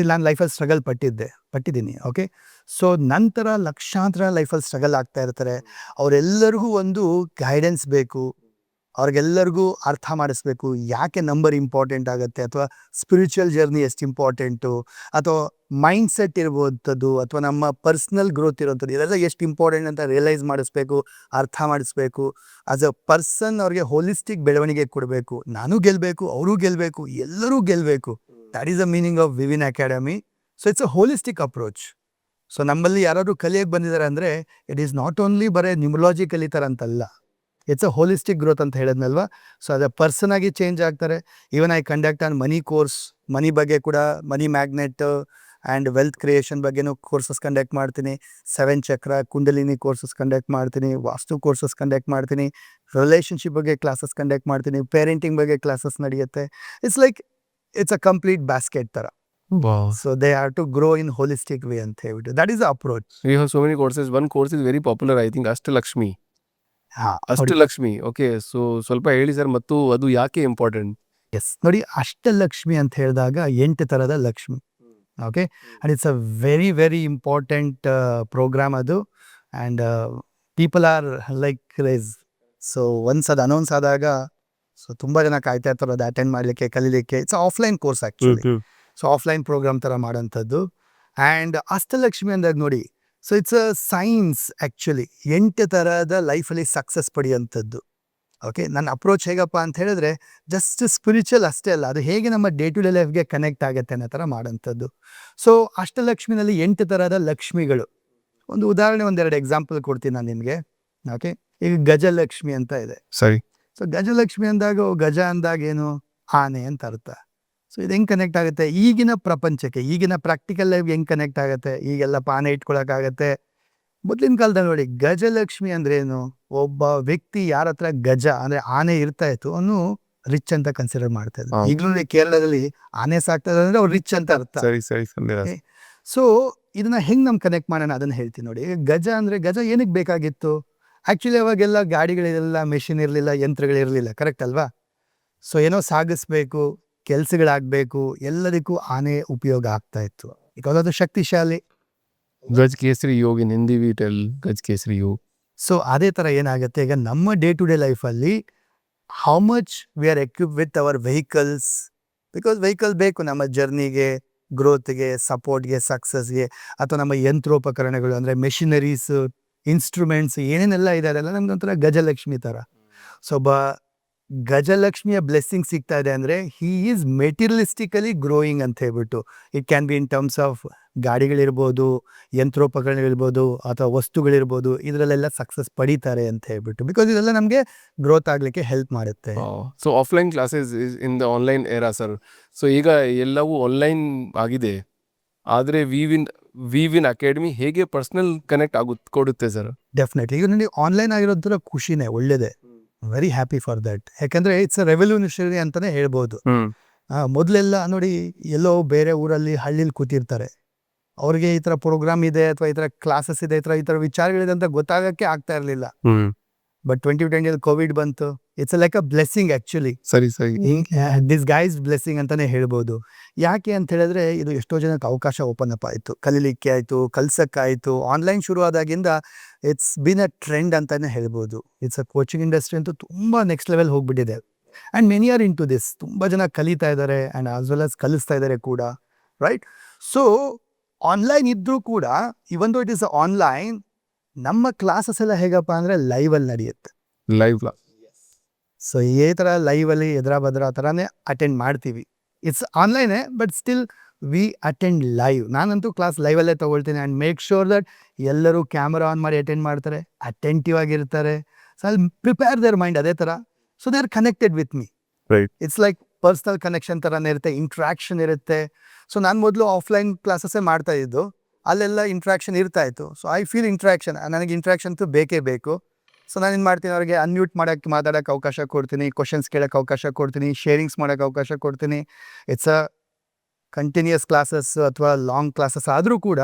ನಾನು ಲೈಫಲ್ಲಿ ಸ್ಟ್ರಗಲ್ ಪಟ್ಟಿದ್ದೀನಿ, ಓಕೆ. ಸೊ ನಂತರ ಲಕ್ಷಾಂತರ ಲೈಫಲ್ಲಿ ಸ್ಟ್ರಗಲ್ ಆಗ್ತಾ ಇರ್ತಾರೆ. ಅವರೆಲ್ಲರಿಗೂ ಒಂದು ಗೈಡೆನ್ಸ್ ಬೇಕು, ಅವ್ರಿಗೆಲ್ಲರಿಗೂ ಅರ್ಥ ಮಾಡಿಸ್ಬೇಕು ಯಾಕೆ ನಂಬರ್ ಇಂಪಾರ್ಟೆಂಟ್ ಆಗುತ್ತೆ, ಅಥವಾ ಸ್ಪಿರಿಚುವಲ್ ಜರ್ನಿ ಎಷ್ಟು ಇಂಪಾರ್ಟೆಂಟು, ಅಥವಾ ಮೈಂಡ್ ಸೆಟ್ ಇರ್ಬೋದಂಥದ್ದು, ಅಥವಾ ನಮ್ಮ ಪರ್ಸ್ನಲ್ ಗ್ರೋತ್ ಇರೋಂಥದ್ದು, ಇದೆಲ್ಲ ಎಷ್ಟು ಇಂಪಾರ್ಟೆಂಟ್ ಅಂತ ರಿಯಲೈಸ್ ಮಾಡಿಸ್ಬೇಕು, ಅರ್ಥ ಮಾಡಿಸ್ಬೇಕು. ಆಸ್ ಅ ಪರ್ಸನ್ ಅವ್ರಿಗೆ ಹೋಲಿಸ್ಟಿಕ್ ಬೆಳವಣಿಗೆ ಕೊಡಬೇಕು. ನಾನು ಗೆಲ್ಲಬೇಕು, ಅವರು ಗೆಲ್ಲಬೇಕು, ಎಲ್ಲರೂ ಗೆಲ್ಲಬೇಕು. That is the meaning of Vivin academy. So it's a holistic approach. So ನಮ್ಮಲ್ಲಿ ಯಾರಾದರೂ ಕಲಿಯೋಕ್ಕೆ ಬಂದಿದ್ದಾರೆ ಅಂದರೆ ಇಟ್ ಈಸ್ ನಾಟ್ ಓನ್ಲಿ ಬರೀ ನ್ಯೂಮರಾಲಜಿ ಕಲಿತಾರಂತಲ್ಲ, ಇಟ್ಸ್ ಅ ಹೋಲಿಸ್ಟಿಕ್ ಗ್ರೋತ್ ಅಂತ ಹೇಳಿದ್ನಲ್ವ. ಸೊ ಅದೇ ಪರ್ಸನ್ ಆಗಿ ಚೇಂಜ್ ಆಗ್ತಾರೆ. Even I conduct on money course, money ಬಗ್ಗೆ ಕೂಡ, money magnet and wealth creation ಬಗ್ಗೆನೂ ಕೋರ್ಸಸ್ ಕಂಡಕ್ಟ್ ಮಾಡ್ತೀನಿ. 7 ಚಕ್ರ ಕುಂಡಲಿನಿ ಕೋರ್ಸಸ್ ಕಂಡಕ್ಟ್ ಮಾಡ್ತೀನಿ, ವಾಸ್ತು ಕೋರ್ಸಸ್ ಕಂಡಕ್ಟ್ ಮಾಡ್ತೀನಿ, ರಿಲೇಷನ್ಶಿಪ್ ಬಗ್ಗೆ ಕ್ಲಾಸಸ್ ಕಂಡಕ್ಟ್ ಮಾಡ್ತೀನಿ, ಪೇರೆಂಟಿಂಗ್ ಬಗ್ಗೆ ಕ್ಲಾಸಸ್ ನಡೆಯುತ್ತೆ. ಇಟ್ಸ್ ಅ ಕಂಪ್ಲೀಟ್ ಬ್ಯಾಸ್ಕೆಟ್ ಥರ. So they have to grow in holistic way ಅಂತ ಹೇಳ್ಬಿಟ್ಟು that is the approach. We have so many courses. One course is very popular, I think, Ashtalakshmi. Ashtalakshmi, okay. So ಸ್ವಲ್ಪ ಹೇಳಿ sir, ಮತ್ತು ಅದು ಯಾಕೆ important? S, ನೋಡಿ ಅಷ್ಟಲಕ್ಷ್ಮಿ ಅಂತ ಹೇಳಿದಾಗ 8 ಥರದ Lakshmi, okay. And it's a very very important programme ಅದು. And people are like craze. So once ಅದು ಅನೌನ್ಸ್ ಆದಾಗ ಸೊ ತುಂಬ ಜನ ಕಾಯ್ತಾ ಇರ್ತಾರೆ ಅದು ಅಟೆಂಡ್ ಮಾಡಲಿಕ್ಕೆ, ಕಲೀಲಿಕ್ಕೆ. It's offline course actually. So offline programme ಥರ ಮಾಡೋಂಥದ್ದು. ಆ್ಯಂಡ್ ಅಷ್ಟಲಕ್ಷ್ಮಿ ಅಂದಾಗ ನೋಡಿ, so it's a science actually. 8 ಥರದ ಲೈಫಲ್ಲಿ ಸಕ್ಸಸ್ ಪಡೆಯುವಂಥದ್ದು, ಓಕೆ. ನನ್ನ ಅಪ್ರೋಚ್ ಹೇಗಪ್ಪ ಅಂತ ಹೇಳಿದ್ರೆ ಜಸ್ಟ್ ಸ್ಪಿರಿಚುವಲ್ ಅಷ್ಟೇ ಅಲ್ಲ, ಅದು ಹೇಗೆ ನಮ್ಮ ಡೇ ಟು ಡೇ ಲೈಫ್ಗೆ ಕನೆಕ್ಟ್ ಆಗುತ್ತೆ ಅನ್ನೋ ಥರ ಮಾಡೋಂಥದ್ದು. ಸೊ ಅಷ್ಟಲಕ್ಷ್ಮಿನಲ್ಲಿ 8 ಥರದ ಲಕ್ಷ್ಮಿಗಳು. ಒಂದು ಉದಾಹರಣೆ, 1-2 ಎಕ್ಸಾಂಪಲ್ ಕೊಡ್ತೀನಿ ನಾನು ನಿಮಗೆ, ಓಕೆ. ಈಗ ಗಜಲಕ್ಷ್ಮಿ ಅಂತ ಇದೆ. ಸರಿ. ಸೊ ಗಜಲಕ್ಷ್ಮಿ ಅಂದಾಗ ಗಜ ಅಂದಾಗ ಏನು, ಆನೆ ಅಂತ ಅರ್ಥ. ಸೊ ಇದು ಹೆಂಗೆ ಕನೆಕ್ಟ್ ಆಗುತ್ತೆ ಈಗಿನ ಪ್ರಪಂಚಕ್ಕೆ, ಈಗಿನ ಪ್ರಾಕ್ಟಿಕಲ್ ಲೈಫ್ಗೆ ಹೆಂಗೆ ಕನೆಕ್ಟ್ ಆಗುತ್ತೆ? ಈಗೆಲ್ಲ ಆನೆ ಇಟ್ಕೊಳಕ್ಕಾಗತ್ತೆ. ಮೊದಲಿನ ಕಾಲದಲ್ಲಿ ನೋಡಿ, ಗಜಲಕ್ಷ್ಮಿ ಅಂದ್ರೆ ಏನು? ಒಬ್ಬ ವ್ಯಕ್ತಿ ಯಾರ ಹತ್ರ ಗಜ ಅಂದ್ರೆ ಆನೆ ಇರ್ತಾ ಇತ್ತು ಅವನು ರಿಚ್ ಅಂತ ಕನ್ಸಿಡರ್ ಮಾಡ್ತಾ ಇದ್ರು. ಈಗಲೂ ಕೇರಳದಲ್ಲಿ ಆನೆ ಸಾಕ್ತಾ ಇದ್ದಾರೆ ಅಂದ್ರೆ ಅವ್ರು ರಿಚ್ ಅಂತ ಅರ್ಥ. ಸೊ ಇದನ್ನ ಹೆಂಗ್ ನಮ್ ಕನೆಕ್ಟ್ ಮಾಡೋಣ ಅದನ್ನ ಹೇಳ್ತೀನಿ ನೋಡಿ. ಗಜ ಅಂದ್ರೆ ಗಜ ಏನಕ್ಕೆ ಬೇಕಾಗಿತ್ತು? ಆಕ್ಚುಲಿ ಅವಾಗೆಲ್ಲ ಗಾಡಿಗಳಿರಲಿಲ್ಲ, ಮೆಷಿನ್ ಇರಲಿಲ್ಲ, ಯಂತ್ರಗಳಿರಲಿಲ್ಲ, ಕರೆಕ್ಟ್ ಅಲ್ವಾ? ಸೊ ಏನೋ ಸಾಗಿಸ್ಬೇಕು, ಕೆಲ್ಸಗಳಾಗಬೇಕು, ಎಲ್ಲದಕ್ಕೂ ಆನೆ ಉಪಯೋಗ ಆಗ್ತಾ ಇತ್ತು. ಬಿಕಾಸ್ ಅದು ಶಕ್ತಿಶಾಲಿ. ಗಜ್ ಕೇಸರಿ ಯೋಗ್ ಇನ್ ಹಿಂದಿ ವಿ ಟೆಲ್ ಗಜ್ ಕೇಸರಿ ಯೋಗ್. ಸೊ ಅದೇ ಥರ ಏನಾಗುತ್ತೆ ಈಗ ನಮ್ಮ ಡೇ ಟು ಡೇ ಲೈಫಲ್ಲಿ how much we are equip with our vehicles. Because vehicle ಬೇಕು ನಮ್ಮ ಜರ್ನಿಗೆ, ಗ್ರೋತ್ಗೆ, ಸಪೋರ್ಟ್ಗೆ, ಸಕ್ಸಸ್ಗೆ. ಅಥವಾ ನಮ್ಮ ಯಂತ್ರೋಪಕರಣಗಳು ಅಂದರೆ ಮೆಷಿನರೀಸ್, ಇನ್ಸ್ಟ್ರೂಮೆಂಟ್ಸ್ ಏನೇನೆಲ್ಲ ಇದೆ ಅದೆಲ್ಲ ನಮ್ಗೆ ಒಂಥರ ಗಜಲಕ್ಷ್ಮಿ ಥರ. ಸೊ ಒಬ್ಬ ಗಜಲಕ್ಷ್ಮಿಯ ಬ್ಲೆಸ್ಸಿಂಗ್ ಸಿಗ್ತಾ ಇದೆ ಅಂದರೆ ಹಿ ಈಸ್ ಮೆಟೀರಿಯಲಿಸ್ಟಿಕಲಿ ಗ್ರೋಯಿಂಗ್ ಅಂತ ಹೇಳ್ಬಿಟ್ಟು. It can be in terms of ಗಾಡಿಗಳಿರ್ಬೋದು, ಯಂತ್ರೋಪಕರಣಗಳಿರ್ಬೋದು, ಅಥವಾ ವಸ್ತುಗಳಿರ್ಬೋದು, ಇದರಲ್ಲೆಲ್ಲ ಸಕ್ಸಸ್ ಪಡೀತಾರೆ ಅಂತ ಹೇಳ್ಬಿಟ್ಟು. ಬಿಕಾಸ್ ಇದೆಲ್ಲ ನಮಗೆ ಗ್ರೋತ್ ಆಗಲಿಕ್ಕೆ ಹೆಲ್ಪ್ ಮಾಡುತ್ತೆ. So offline classes in the online Era sir. So ಈಗ ಎಲ್ಲವೂ ಆನ್ಲೈನ್ ಆಗಿದೆ, ಆದರೆ ವಿವಿನ್ ಅಕಾಡೆಮಿ ಹೇಗೆ ಪರ್ಸನಲ್ ಕನೆಕ್ಟ್ ಕೊಡುತ್ತೆ ಸರ್? ಡೆಫಿನೆಟ್ಲಿ. ಈಗ ನನಗೆ ಆನ್ಲೈನ್ ಆಗಿರೋದ್ರ ಖುಷಿನೇ, ಒಳ್ಳೇದೇ. Very happy for that. ಯಾಕಂದರೆ ಇಟ್ಸ್ ಅ ರೆವಲ್ಯೂಷನರಿ ಅಂತಲೇ ಹೇಳ್ಬೋದು. ಮೊದಲೆಲ್ಲ ನೋಡಿ ಎಲ್ಲೋ ಬೇರೆ ಊರಲ್ಲಿ ಹಳ್ಳಿಲಿ ಕೂತಿರ್ತಾರೆ, ಅವ್ರಿಗೆ ಈ ಥರ ಪ್ರೋಗ್ರಾಮ್ ಇದೆ ಅಥವಾ ಈ ಥರ ಕ್ಲಾಸಸ್ ಇದೆ, ಈ ಥರ ವಿಚಾರಗಳಿದೆ ಅಂತ ಗೊತ್ತಾಗಕ್ಕೆ ಆಗ್ತಾ ಇರಲಿಲ್ಲ. ಬಟ್ 2020 ಕೋವಿಡ್ ಬಂತು. It's like a blessing actually, ಸರಿ ಸರಿ. ದಿಸ್ ಗೈಸ್ ಬ್ಲೆಸ್ಸಿಂಗ್ ಅಂತಲೇ ಹೇಳ್ಬೋದು. ಯಾಕೆ ಅಂತ ಹೇಳಿದ್ರೆ ಇದು ಎಷ್ಟೋ ಜನಕ್ಕೆ ಅವಕಾಶ ಓಪನ್ ಅಪ್ ಆಯಿತು, ಕಲೀಲಿಕ್ಕೆ ಆಯಿತು, ಕಲ್ಸಕ್ಕಾಯಿತು. ಆನ್ಲೈನ್ ಶುರು ಆದಾಗಿಂದ ಇಟ್ಸ್ ಬಿನ್ ಅ ಟ್ರೆಂಡ್ ಅಂತಲೇ ಹೇಳ್ಬೋದು. ಇಟ್ಸ್ ಅ ಕೋಚಿಂಗ್ ಇಂಡಸ್ಟ್ರಿ ಅಂತೂ ತುಂಬ ನೆಕ್ಸ್ಟ್ ಲೆವೆಲ್ ಹೋಗ್ಬಿಟ್ಟಿದೆ. And many are into this, ತುಂಬ ಜನ ಕಲಿತಾ ಇದ್ದಾರೆ ಆ್ಯಂಡ್ ಆಸ್ ವೆಲ್ ಆಸ್ ಕಲಿಸ್ತಾ ಇದ್ದಾರೆ ಕೂಡ, ರೈಟ್? ಸೊ ಆನ್ಲೈನ್ ಇದ್ದರೂ ಕೂಡ, ಇವನ್ ದೋ ಇಟ್ ಇಸ್ ಆನ್ಲೈನ್, ನಮ್ಮ ಕ್ಲಾಸಸ್ ಎಲ್ಲ ಹೇಗಪ್ಪ ಅಂದರೆ ಲೈವಲ್ಲಿ ನಡೆಯುತ್ತೆ. Live class. ಸೊ ಈ ಥರ ಲೈವಲ್ಲಿ ಎದುರ ಬದ್ರ ಥರನೇ ಅಟೆಂಡ್ ಮಾಡ್ತೀವಿ. ಇಟ್ಸ್ ಆನ್ಲೈನೇ but still we attend live. ನಾನಂತೂ ಕ್ಲಾಸ್ ಲೈವಲ್ಲೇ ತೊಗೊಳ್ತೀನಿ ಆ್ಯಂಡ್ ಮೇಕ್ ಶೋರ್ ದಟ್ ಎಲ್ಲರೂ ಕ್ಯಾಮ್ರಾ ಆನ್ ಮಾಡಿ ಅಟೆಂಡ್ ಮಾಡ್ತಾರೆ, ಅಟೆಂಟಿವ್ ಆಗಿರ್ತಾರೆ. ಸೊ ಅಲ್ಲಿ ಪ್ರಿಪೇರ್ ದೇರ್ ಮೈಂಡ್ ಅದೇ ಥರ. So they are connected with me. Right. It's like personal connection ಥರನೇ ಇರುತ್ತೆ, ಇಂಟ್ರಾಕ್ಷನ್ ಇರುತ್ತೆ. ಸೊ ನಾನು ಮೊದಲು ಆಫ್ಲೈನ್ ಕ್ಲಾಸಸ್ಸೇ ಮಾಡ್ತಾ ಇದ್ದು, ಅಲ್ಲೆಲ್ಲ ಇಂಟ್ರಾಕ್ಷನ್ ಇರ್ತಾ ಇತ್ತು. ಸೊ ಐ ಫೀಲ್ ಇಂಟ್ರಾಕ್ಷನ್, ನನಗೆ ಇಂಟ್ರಾಕ್ಷನ್ ಅಂತೂ ಬೇಕೇ ಬೇಕು. ಸೊ ನಾನು ಏನು ಮಾಡ್ತೀನಿ, ಅವ್ರಿಗೆ ಅನ್ಮ್ಯೂಟ್ ಮಾಡೋಕ್ಕೆ, ಮಾತಾಡೋಕ್ಕೆ ಅವಕಾಶ ಕೊಡ್ತೀನಿ, ಕ್ವಶನ್ಸ್ ಕೇಳೋಕ್ಕೆ ಅವಕಾಶ ಕೊಡ್ತೀನಿ, ಶೇರಿಂಗ್ಸ್ ಮಾಡೋಕ್ಕೆ ಅವಕಾಶ ಕೊಡ್ತೀನಿ. ಇಟ್ಸ್ ಅ ಕಂಟಿನ್ಯೂಯಸ್ ಕ್ಲಾಸಸ್ ಅಥವಾ ಲಾಂಗ್ ಕ್ಲಾಸಸ್ ಆದರೂ ಕೂಡ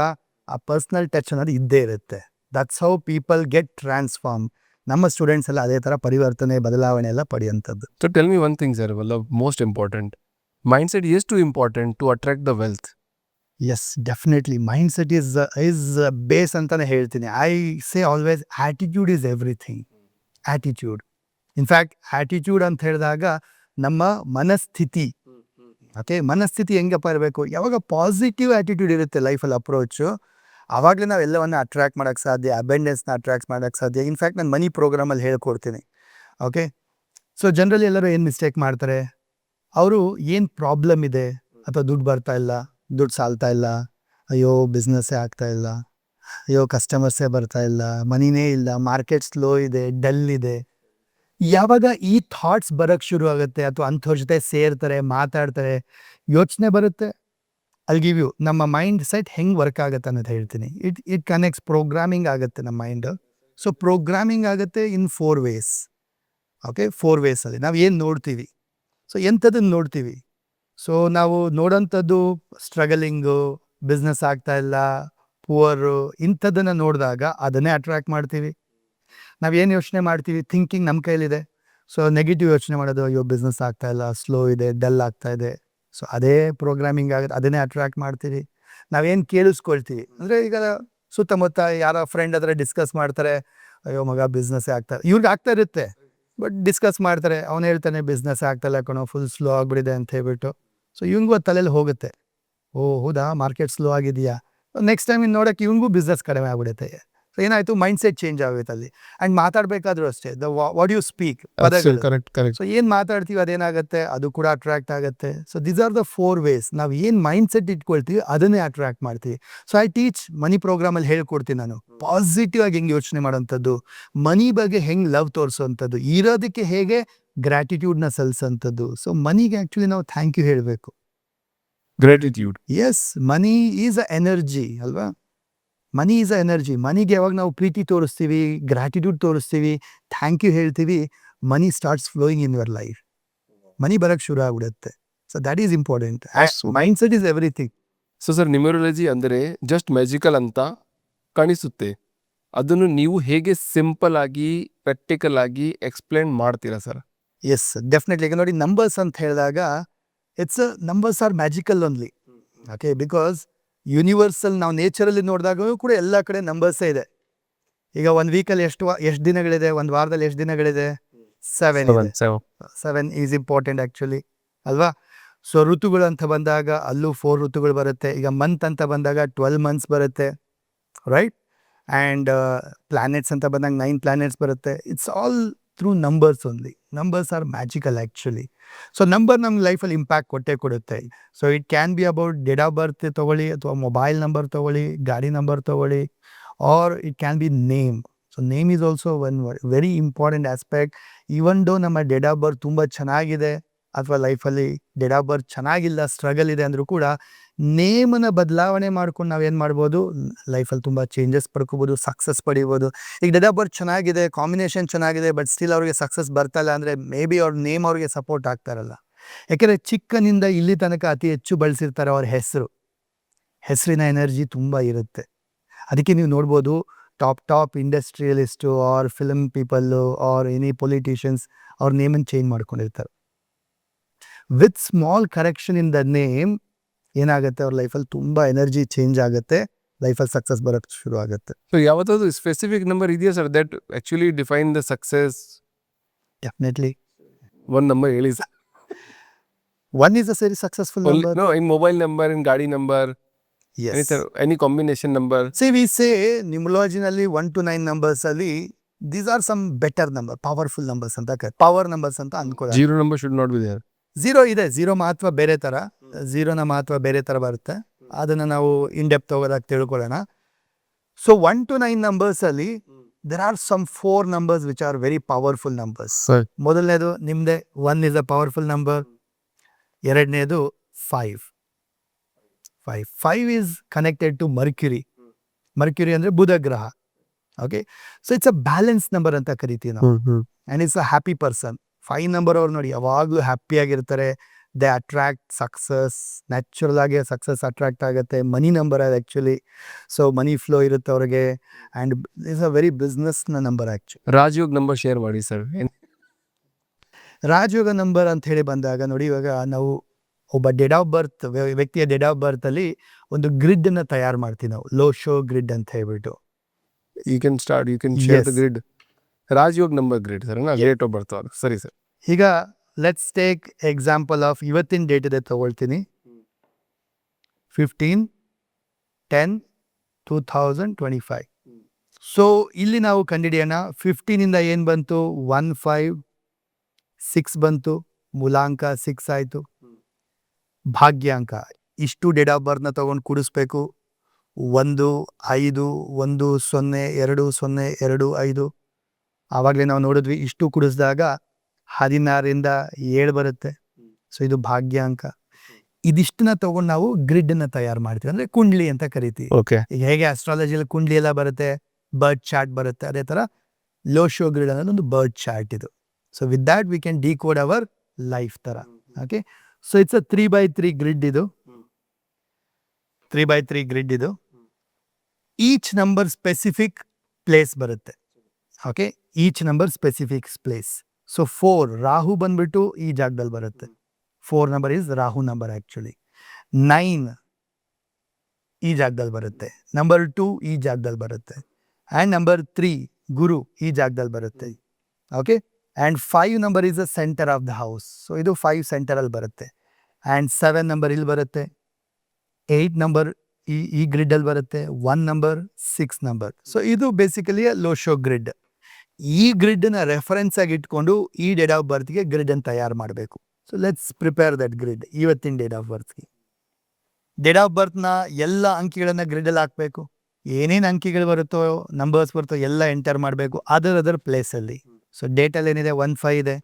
ಆ ಪರ್ಸ್ನಲ್ ಟಚ್ ಅನ್ನೋದು ಇದ್ದೇ ಇರುತ್ತೆ. That's how people get transform. ನಮ್ಮ ಸ್ಟೂಡೆಂಟ್ಸ್ ಎಲ್ಲ ಅದೇ ಥರ ಪರಿವರ್ತನೆ, ಬದಲಾವಣೆ ಎಲ್ಲ ಪಡೆಯುವಂಥದ್ದು. So tell me one thing, sir, most important. Mindset is too important to attract the wealth. Yes, definitely mindset is base ಅಂತಲೇ ಹೇಳ್ತೀನಿ. I say always attitude is everything. Attitude, in fact attitude ಅಂತ ಹೇಳಿದಾಗ ನಮ್ಮ ಮನಸ್ಥಿತಿ. ಓಕೆ, ಮನಸ್ಥಿತಿ ಹೆಂಗಪ್ಪ ಇರಬೇಕು, ಯಾವಾಗ ಪಾಸಿಟಿವ್ ಆ್ಯಟಿಟ್ಯೂಡ್ ಇರುತ್ತೆ ಲೈಫಲ್ಲಿ ಅಪ್ರೋಚು, ಆವಾಗಲೇ ನಾವು ಎಲ್ಲವನ್ನು ಅಟ್ರ್ಯಾಕ್ಟ್ ಮಾಡೋಕ್ಕೆ ಸಾಧ್ಯ, ಅಬೆಂಡೆನ್ಸ್ನ ಅಟ್ರ್ಯಾಕ್ಟ್ ಮಾಡೋಕ್ಕೆ ಸಾಧ್ಯ. ಇನ್ಫ್ಯಾಕ್ಟ್ ನಾನು ಮನಿ ಪ್ರೋಗ್ರಾಮಲ್ಲಿ ಹೇಳ್ಕೊಡ್ತೀನಿ. ಓಕೆ, ಸೊ ಜನರಲಿ ಎಲ್ಲರೂ ಏನು ಮಿಸ್ಟೇಕ್ ಮಾಡ್ತಾರೆ, ಅವರು ಏನು ಪ್ರಾಬ್ಲಮ್ ಇದೆ, ಅಥವಾ ದುಡ್ಡು ಬರ್ತಾ ಇಲ್ಲ, ದುಡ್ಡು ಸಾಲ್ತಾ ಇಲ್ಲ, ಅಯ್ಯೋ ಬಿಸ್ನೆಸ್ಸೇ ಆಗ್ತಾ ಇಲ್ಲ, ಅಯ್ಯೋ ಕಸ್ಟಮರ್ಸೇ ಬರ್ತಾ ಇಲ್ಲ, ಮನಿನೇ ಇಲ್ಲ, ಮಾರ್ಕೆಟ್ ಸ್ಲೋ ಇದೆ, ಡಲ್ ಇದೆ. ಯಾವಾಗ ಈ ಥಾಟ್ಸ್ ಬರೋಕ್ಕೆ ಶುರು ಆಗುತ್ತೆ, ಅಥವಾ ಅಂಥವ್ರ ಜೊತೆ ಸೇರ್ತಾರೆ, ಮಾತಾಡ್ತಾರೆ, ಯೋಚನೆ ಬರುತ್ತೆ, ಅಲ್ಲಿ ಗಿವ್ ಯು ನಮ್ಮ ಮೈಂಡ್ ಸೆಟ್ ಹೆಂಗೆ ವರ್ಕ್ ಆಗುತ್ತೆ ಅನ್ನೋದು ಹೇಳ್ತೀನಿ. ಇಟ್ ಕನೆಕ್ಟ್ಸ್, ಪ್ರೋಗ್ರಾಮಿಂಗ್ ಆಗುತ್ತೆ ನಮ್ಮ ಮೈಂಡು. ಸೊ ಪ್ರೋಗ್ರಾಮಿಂಗ್ ಆಗುತ್ತೆ ಇನ್ 4 ways. ಓಕೆ, 4 waysಲ್ಲಿ ನಾವು ಏನು ನೋಡ್ತೀವಿ, ಸೊ ಎಂಥದನ್ನು ನೋಡ್ತೀವಿ. ಸೊ ನಾವು ನೋಡೋಂಥದ್ದು ಸ್ಟ್ರಗಲಿಂಗು, ಬಿಸ್ನೆಸ್ ಆಗ್ತಾ ಇಲ್ಲ, ಪುವರು, ಇಂಥದ್ದನ್ನು ನೋಡಿದಾಗ ಅದನ್ನೇ ಅಟ್ರ್ಯಾಕ್ಟ್ ಮಾಡ್ತೀವಿ. ನಾವೇನು ಯೋಚನೆ ಮಾಡ್ತೀವಿ, ಥಿಂಕಿಂಗ್ ನಮ್ಮ ಕೈಲಿದೆ. ಸೊ ನೆಗೆಟಿವ್ ಯೋಚನೆ ಮಾಡೋದು, ಅಯ್ಯೋ ಬಿಸ್ನೆಸ್ ಆಗ್ತಾ ಇಲ್ಲ, ಸ್ಲೋ ಇದೆ, ಡಲ್ ಆಗ್ತಾ ಇದೆ. ಸೊ ಅದೇ ಪ್ರೋಗ್ರಾಮಿಂಗ್ ಆಗುತ್ತೆ, ಅದನ್ನೇ ಅಟ್ರ್ಯಾಕ್ಟ್ ಮಾಡ್ತೀವಿ. ನಾವೇನು ಕೇಳಿಸ್ಕೊಳ್ತೀವಿ ಅಂದರೆ, ಈಗ ಸುತ್ತಮುತ್ತ ಯಾರೋ ಫ್ರೆಂಡ್ ಹತ್ರ ಡಿಸ್ಕಸ್ ಮಾಡ್ತಾರೆ, ಅಯ್ಯೋ ಮಗ ಬಿಸ್ನೆಸ್ಸೇ ಆಗ್ತಾ, ಇವ್ರಿಗೆ ಆಗ್ತಾ ಇರುತ್ತೆ ಬಟ್ ಡಿಸ್ಕಸ್ ಮಾಡ್ತಾರೆ, ಅವನು ಹೇಳ್ತಾನೆ ಬಿಸ್ನೆಸ್ ಆಗ್ತಾಯಿಲ್ಲ ಕಣೋ, ಫುಲ್ ಸ್ಲೋ ಆಗಿಬಿಡಿದೆ ಅಂತ ಹೇಳ್ಬಿಟ್ಟು. ಸೊ ಇವಂಗೂ ಅದು ತಲೆಯಲ್ಲಿ ಹೋಗುತ್ತೆ, ಓ ಹೌದಾ ಮಾರ್ಕೆಟ್ ಸ್ಲೋ ಆಗಿದೆಯಾ, ನೆಕ್ಸ್ಟ್ ಟೈಮ್ ಇನ್ನು ನೋಡೋಕ್ಕೆ ಇವಂಗೂ ಬಿಸ್ನೆಸ್ ಕಡಿಮೆ ಆಗ್ಬಿಡುತ್ತೆ. ಸೊ ಏನಾಯಿತು, ಮೈಂಡ್ ಸೆಟ್ ಚೇಂಜ್ ಆಗುತ್ತೆ ಅಲ್ಲಿ. ಆ್ಯಂಡ್ ಮಾತಾಡಬೇಕಾದ್ರೂ ಅಷ್ಟೇ, ವಾಟ್ ಯು ಸ್ಪೀಕ್, ಪದಗಳು. Correct correct. ಸೊ ಏನು ಮಾತಾಡ್ತೀವಿ ಅದೇನಾಗುತ್ತೆ, ಅದು ಕೂಡ ಅಟ್ರ್ಯಾಕ್ಟ್ ಆಗುತ್ತೆ. So these are the 4 ways. ನಾವು ಏನು ಮೈಂಡ್ ಸೆಟ್ ಇಟ್ಕೊಳ್ತೀವಿ ಅದನ್ನೇ ಅಟ್ರ್ಯಾಕ್ಟ್ ಮಾಡ್ತೀವಿ. ಸೊ ಐ ಟೀಚ್ ಮನಿ ಪ್ರೋಗ್ರಾಮಲ್ಲಿ ಹೇಳ್ಕೊಡ್ತೀನಿ ನಾನು, ಪಾಸಿಟಿವ್ ಆಗಿ ಹೆಂಗೆ ಯೋಚನೆ ಮಾಡೋಂಥದ್ದು, ಮನಿ ಬಗ್ಗೆ ಹೆಂಗೆ ಲವ್ ತೋರಿಸೋವಂಥದ್ದು, ಇರೋದಕ್ಕೆ ಹೇಗೆ ಗ್ರ್ಯಾಟಿಟ್ಯೂಡ್ನ ಸಲ್ಲಿಸೋಂಥದ್ದು. ಸೊ ಮನಿಗೆ ಆ್ಯಕ್ಚುಲಿ ನಾವು ಥ್ಯಾಂಕ್ ಯು ಹೇಳಬೇಕು. Gratitude. Yes, money is a energy ಅಲ್ವಾ. Money is a energy. ಮನಿಗೆ ಯಾವಾಗ ನಾವು ಪ್ರೀತಿ ತೋರಿಸ್ತೀವಿ, ಗ್ರ್ಯಾಟಿಟ್ಯೂಡ್ ತೋರಿಸ್ತೀವಿ, ಥ್ಯಾಂಕ್ ಯು ಹೇಳ್ತೀವಿ, money starts flowing in your life. Money ಬರೋಕ್ಕೆ ಶುರು ಆಗ್ಬಿಡುತ್ತೆ. So that is important. Mindset is everything. So sir, numerology ಅಂದರೆ ಜಸ್ಟ್ ಮ್ಯಾಜಿಕಲ್ ಅಂತ ಕಾಣಿಸುತ್ತೆ, ಅದನ್ನು ನೀವು ಹೇಗೆ ಸಿಂಪಲ್ ಆಗಿ ಪ್ರಾಕ್ಟಿಕಲ್ ಆಗಿ ಎಕ್ಸ್ಪ್ಲೇನ್ ಮಾಡ್ತೀರಾ ಸರ್? Yes, definitely. ಈಗ ನೋಡಿ, ನಂಬರ್ಸ್ ಅಂತ ಹೇಳಿದಾಗ it's numbers are magical only. Okay, because universal ನಾವು ನೇಚರಲ್ಲಿ ನೋಡಿದಾಗೂ ಕೂಡ ಎಲ್ಲ ಕಡೆ ನಂಬರ್ಸೇ ಇದೆ. ಈಗ ಒಂದು ವೀಕಲ್ಲಿ ಎಷ್ಟು ದಿನಗಳಿದೆ, ಒಂದು ವಾರದಲ್ಲಿ ಎಷ್ಟು ದಿನಗಳಿದೆ, 7 ಇದೆ. 7 ಈಸ್ ಇಂಪಾರ್ಟೆಂಟ್ ಆ್ಯಕ್ಚುಲಿ ಅಲ್ವಾ. ಸೊ ಋತುಗಳು ಅಂತ ಬಂದಾಗ ಅಲ್ಲೂ 4 ಋತುಗಳು ಬರುತ್ತೆ. ಈಗ ಮಂತ್ ಅಂತ ಬಂದಾಗ 12 months ಬರುತ್ತೆ, ರೈಟ್. ಆ್ಯಂಡ್ ಪ್ಲ್ಯಾನೆಟ್ಸ್ ಅಂತ ಬಂದಾಗ 9 planets ಬರುತ್ತೆ. It's all through numbers only. Numbers are magical actually. So number ನಮ್ಮ ಲೈಫಲ್ಲಿ ಇಂಪ್ಯಾಕ್ಟ್ ಕೊಟ್ಟೇ ಕೊಡುತ್ತೆ. So it can be about date of birth ತೊಗೊಳ್ಳಿ, ಅಥವಾ ಮೊಬೈಲ್ ನಂಬರ್ ತೊಗೊಳ್ಳಿ, ಗಾಡಿ ನಂಬರ್ ತೊಗೊಳ್ಳಿ, or it can be name. So name is also one very important aspect. Even though ನಮ್ಮ ಡೇಟ್ ಆಫ್ ಬರ್ತ್ ತುಂಬ ಚೆನ್ನಾಗಿದೆ, ಅಥವಾ ಲೈಫಲ್ಲಿ ಡೇಟ್ ಆಫ್ ಬರ್ತ್ ಚೆನ್ನಾಗಿಲ್ಲ, ಸ್ಟ್ರಗಲ್ ಇದೆ ಅಂದರೂ ಕೂಡ ನೇಮನ್ನು ಬದಲಾವಣೆ ಮಾಡ್ಕೊಂಡು ನಾವೇನು ಮಾಡ್ಬೋದು, ಲೈಫಲ್ಲಿ ತುಂಬ ಚೇಂಜಸ್ ಪಡ್ಕೋಬೋದು, ಸಕ್ಸಸ್ ಪಡಿಬೋದು. ಈಗ ಡೇಟ್ ಆಫ್ ಬರ್ತ್ ಚೆನ್ನಾಗಿದೆ, ಕಾಂಬಿನೇಷನ್ ಚೆನ್ನಾಗಿದೆ, ಬಟ್ ಸ್ಟಿಲ್ ಅವ್ರಿಗೆ ಸಕ್ಸಸ್ ಬರ್ತಾಯಿಲ್ಲ ಅಂದರೆ ಮೇ ಬಿ ಅವ್ರ ನೇಮ್ ಅವ್ರಿಗೆ ಸಪೋರ್ಟ್ ಆಗ್ತಾರಲ್ಲ. ಯಾಕೆಂದರೆ ಚಿಕ್ಕನಿಂದ ಇಲ್ಲಿ ತನಕ ಅತಿ ಹೆಚ್ಚು ಬಳಸಿರ್ತಾರೆ ಅವ್ರ ಹೆಸರಿನ ಎನರ್ಜಿ ತುಂಬ ಇರುತ್ತೆ. ಅದಕ್ಕೆ ನೀವು ನೋಡ್ಬೋದು top industrialist or film people or any politicians ಅವ್ರ ನೇಮನ್ನು ಚೇಂಜ್ ಮಾಡ್ಕೊಂಡಿರ್ತಾರೆ. With small correction in the name ಏನಾಗುತ್ತೆ, ಅವ್ರ ಲೈಫಲ್ಲಿ ತುಂಬ ಎನರ್ಜಿ ಚೇಂಜ್ ಆಗುತ್ತೆ, ಲೈಫಲ್ಲಿ ಸಕ್ಸಸ್ ಬರೋಕ್ಕೆ ಶುರು ಆಗುತ್ತೆ. ಸೊ ಯಾವತ್ತಾದ್ರು ಸ್ಪೆಸಿಫಿಕ್ ನಂಬರ್ ಇದೆಯಾ sir that actually define the success? Definitely ಒಂದು ನಂಬರ್ ಹೇಳಿ sir. 1 is a very successful number. No, in mobile number, in ಗಾಡಿ number, Yes. any combination number. See, we say ನ್ಯೂಮರಾಲಜಿನಲ್ಲಿ 1 to 9 numbers ಅಲ್ಲಿ these are some better number, powerful numbers ಅಂತ power numbers ಅಂತ ಅನ್ಕೊಳ್ಳಿ. Zero number should not be there. Zero ಇದೆ, zero ಮಹತ್ವ ಬೇರೆ ಥರ, ಝೀರೋನ ಮಹತ್ವ ಬೇರೆ ಥರ ಬರುತ್ತೆ. ಅದನ್ನು ನಾವು ಇನ್ ಡೆಪ್ತ್ ಹೋಗೋದಾಗಿ ತಿಳ್ಕೊಳ್ಳೋಣ. ಸೊ 1 to 9 numbers ಅಲ್ಲಿ there are some 4 numbers which are very powerful numbers. Right. ಮೊದಲನೇದು ನಿಮ್ಮದೇ 1 is a powerful number. ಎರಡನೇದು 5 is connected to Mercury. Mercury ಅಂದರೆ ಬುಧ ಗ್ರಹ. Okay, so it's a balance number ಅಂತ ಕರಿತೀವಿ ನಾವು. And it's a happy person. 5 number ಅವ್ರು ನೋಡಿ ಯಾವಾಗಲೂ ಹ್ಯಾಪಿಯಾಗಿರ್ತಾರೆ. ದೇ ಅಟ್ರಾಕ್ಟ್ ಸಕ್ಸಸ್, ನ್ಯಾಚುರಲ್ ಆಗಿ ಸಕ್ಸಸ್ ಅಟ್ರಾಕ್ಟ್ ಆಗುತ್ತೆ. ಮನಿ ನಂಬರ್ ಅದು ಆ್ಯಕ್ಚುಲಿ. ಸೊ ಮನಿ ಫ್ಲೋ ಇರುತ್ತೆ ಅವ್ರಿಗೆ. ಆ್ಯಂಡ್ ಇಟ್ಸ್ ಅ ವೆರಿ ಬಿಸ್ನೆಸ್ನ number actually. Rajyog number share ಮಾಡಿ ಸರ್. ರಾಜಯೋಗ ನಂಬರ್ ಅಂತ ಹೇಳಿ ಬಂದಾಗ ನೋಡಿ, ಇವಾಗ ನಾವು ಒಬ್ಬ ಡೇಟ್ ಆಫ್ ಬರ್ತ್ ವ್ಯಕ್ತಿಯ ಡೇಟ್ ಆಫ್ ಬರ್ತಲ್ಲಿ ಒಂದು ಗ್ರಿಡ್ನ ತಯಾರು ಮಾಡ್ತೀವಿ ನಾವು, ಲೋ ಶೋ ಗ್ರಿಡ್ ಅಂತ ಹೇಳ್ಬಿಟ್ಟು. You can start, you can share the Yes. Grid. Rajyog number grid sir, date of birth. ಸರಿ ಸರ್. ಈಗ ಲೆಟ್ಸ್ ಟೇಕ್ ಎಕ್ಸಾಂಪಲ್ ಆಫ್ ಇವತ್ತಿನ ಡೇಟ್ ಇದೆ ತಗೊಳ್ತೀನಿ. 15/10/2025. ಸೊ ಇಲ್ಲಿ ನಾವು ಕಂಡುಹಿಡಿಯೋಣ. 15ಇಂದ ಏನು ಬಂತು, 1 5 6 ಬಂತು, ಮೂಲಾಂಕ 6 ಆಯಿತು. ಭಾಗ್ಯಾಂಕ ಇಷ್ಟು ಡೇಟ್ ಆಫ್ ಬರ್ತ್ನ ತೊಗೊಂಡು ಕೂಡಿಸ್ಬೇಕು. 1 5 1 0 2 0 2 5. ಆವಾಗಲೇ ನಾವು ನೋಡಿದ್ವಿ, ಇಷ್ಟು ಕೂಡಿಸಿದಾಗ 16ರಿಂದ 7 ಬರುತ್ತೆ. ಸೊ ಇದು ಭಾಗ್ಯಾಂಕ. ಇದಿಷ್ಟನ್ನ ತೊಗೊಂಡು ನಾವು ಗ್ರಿಡ್ನ ತಯಾರು ಮಾಡ್ತೀವಿ, ಅಂದರೆ ಕುಂಡ್ಲಿ ಅಂತ ಕರಿತೀವಿ. ಓಕೆ. ಈಗ ಹೇಗೆ ಅಸ್ಟ್ರಾಲಜಿಯಲ್ಲಿ ಕುಂಡ್ಲಿ ಎಲ್ಲ ಬರುತ್ತೆ, ಬರ್ಡ್ ಚಾರ್ಟ್ ಬರುತ್ತೆ, ಅದೇ ಥರ ಲೋ ಶೋ ಗ್ರಿಡ್ ಅನ್ನೋದು ಒಂದು ಬರ್ಡ್ ಚಾರ್ಟ್ ಇದು. So with that we can decode our life ಥರ. Okay, so it's a 3x3 grid ಇದು. 3x3 ಗ್ರಿಡ್ ಇದು. ಈಚ್ ನಂಬರ್ ಸ್ಪೆಸಿಫಿಕ್ ಪ್ಲೇಸ್ ಬರುತ್ತೆ. Okay, each number specific place. So 4 Rahu ಬಂದ್ಬಿಟ್ಟು ಈ ಜಾಗದಲ್ಲಿ ಬರುತ್ತೆ. 4 number is Rahu number actually. 9 ಈ ಜಾಗದಲ್ಲಿ ಬರುತ್ತೆ. ನಂಬರ್ 2 ಈ ಜಾಗದಲ್ಲಿ ಬರುತ್ತೆ. ಆ್ಯಂಡ್ ನಂಬರ್ 3 ಗುರು ಈ ಜಾಗದಲ್ಲಿ ಬರುತ್ತೆ. Okay, and 5 number is a centre of the house. So ಇದು 5 ಸೆಂಟರಲ್ಲಿ ಬರುತ್ತೆ. ಆ್ಯಂಡ್ 7 ನಂಬರ್ ಇಲ್ಲಿ ಬರುತ್ತೆ. 8 ನಂಬರ್ ಈ ಗ್ರಿಡ್ಡಲ್ಲಿ ಬರುತ್ತೆ. 1 ನಂಬರ್, 6 ನಂಬರ್. ಸೊ ಇದು ಬೇಸಿಕಲಿ ಲೋ ಶೋ ಗ್ರಿಡ್. ಈ ಗ್ರಿಡ್ನ ರೆಫರೆನ್ಸ್ ಆಗಿ ಇಟ್ಕೊಂಡು ಈ ಡೇಟ್ ಆಫ್ ಬರ್ತ್ಗೆ ಗ್ರಿಡನ್ನು ತಯಾರು ಮಾಡಬೇಕು. So let's prepare that grid. ಇವತ್ತಿನ ಡೇಟ್ ಆಫ್ ಬರ್ತ್ಗೆ ಡೇಟ್ ಆಫ್ ಬರ್ತ್ನ ಎಲ್ಲ ಅಂಕಿಗಳನ್ನು ಗ್ರಿಡಲ್ಲಿ ಹಾಕಬೇಕು. ಏನೇನು ಅಂಕಿಗಳು ಬರುತ್ತೋ, ನಂಬರ್ಸ್ ಬರುತ್ತೋ ಎಲ್ಲ ಎಂಟರ್ ಮಾಡಬೇಕು ಅದರ್ ಪ್ಲೇಸಲ್ಲಿ. ಸೊ ಡೇಟಲ್ಲಿ ಏನಿದೆ 1 5 ಇದೆ.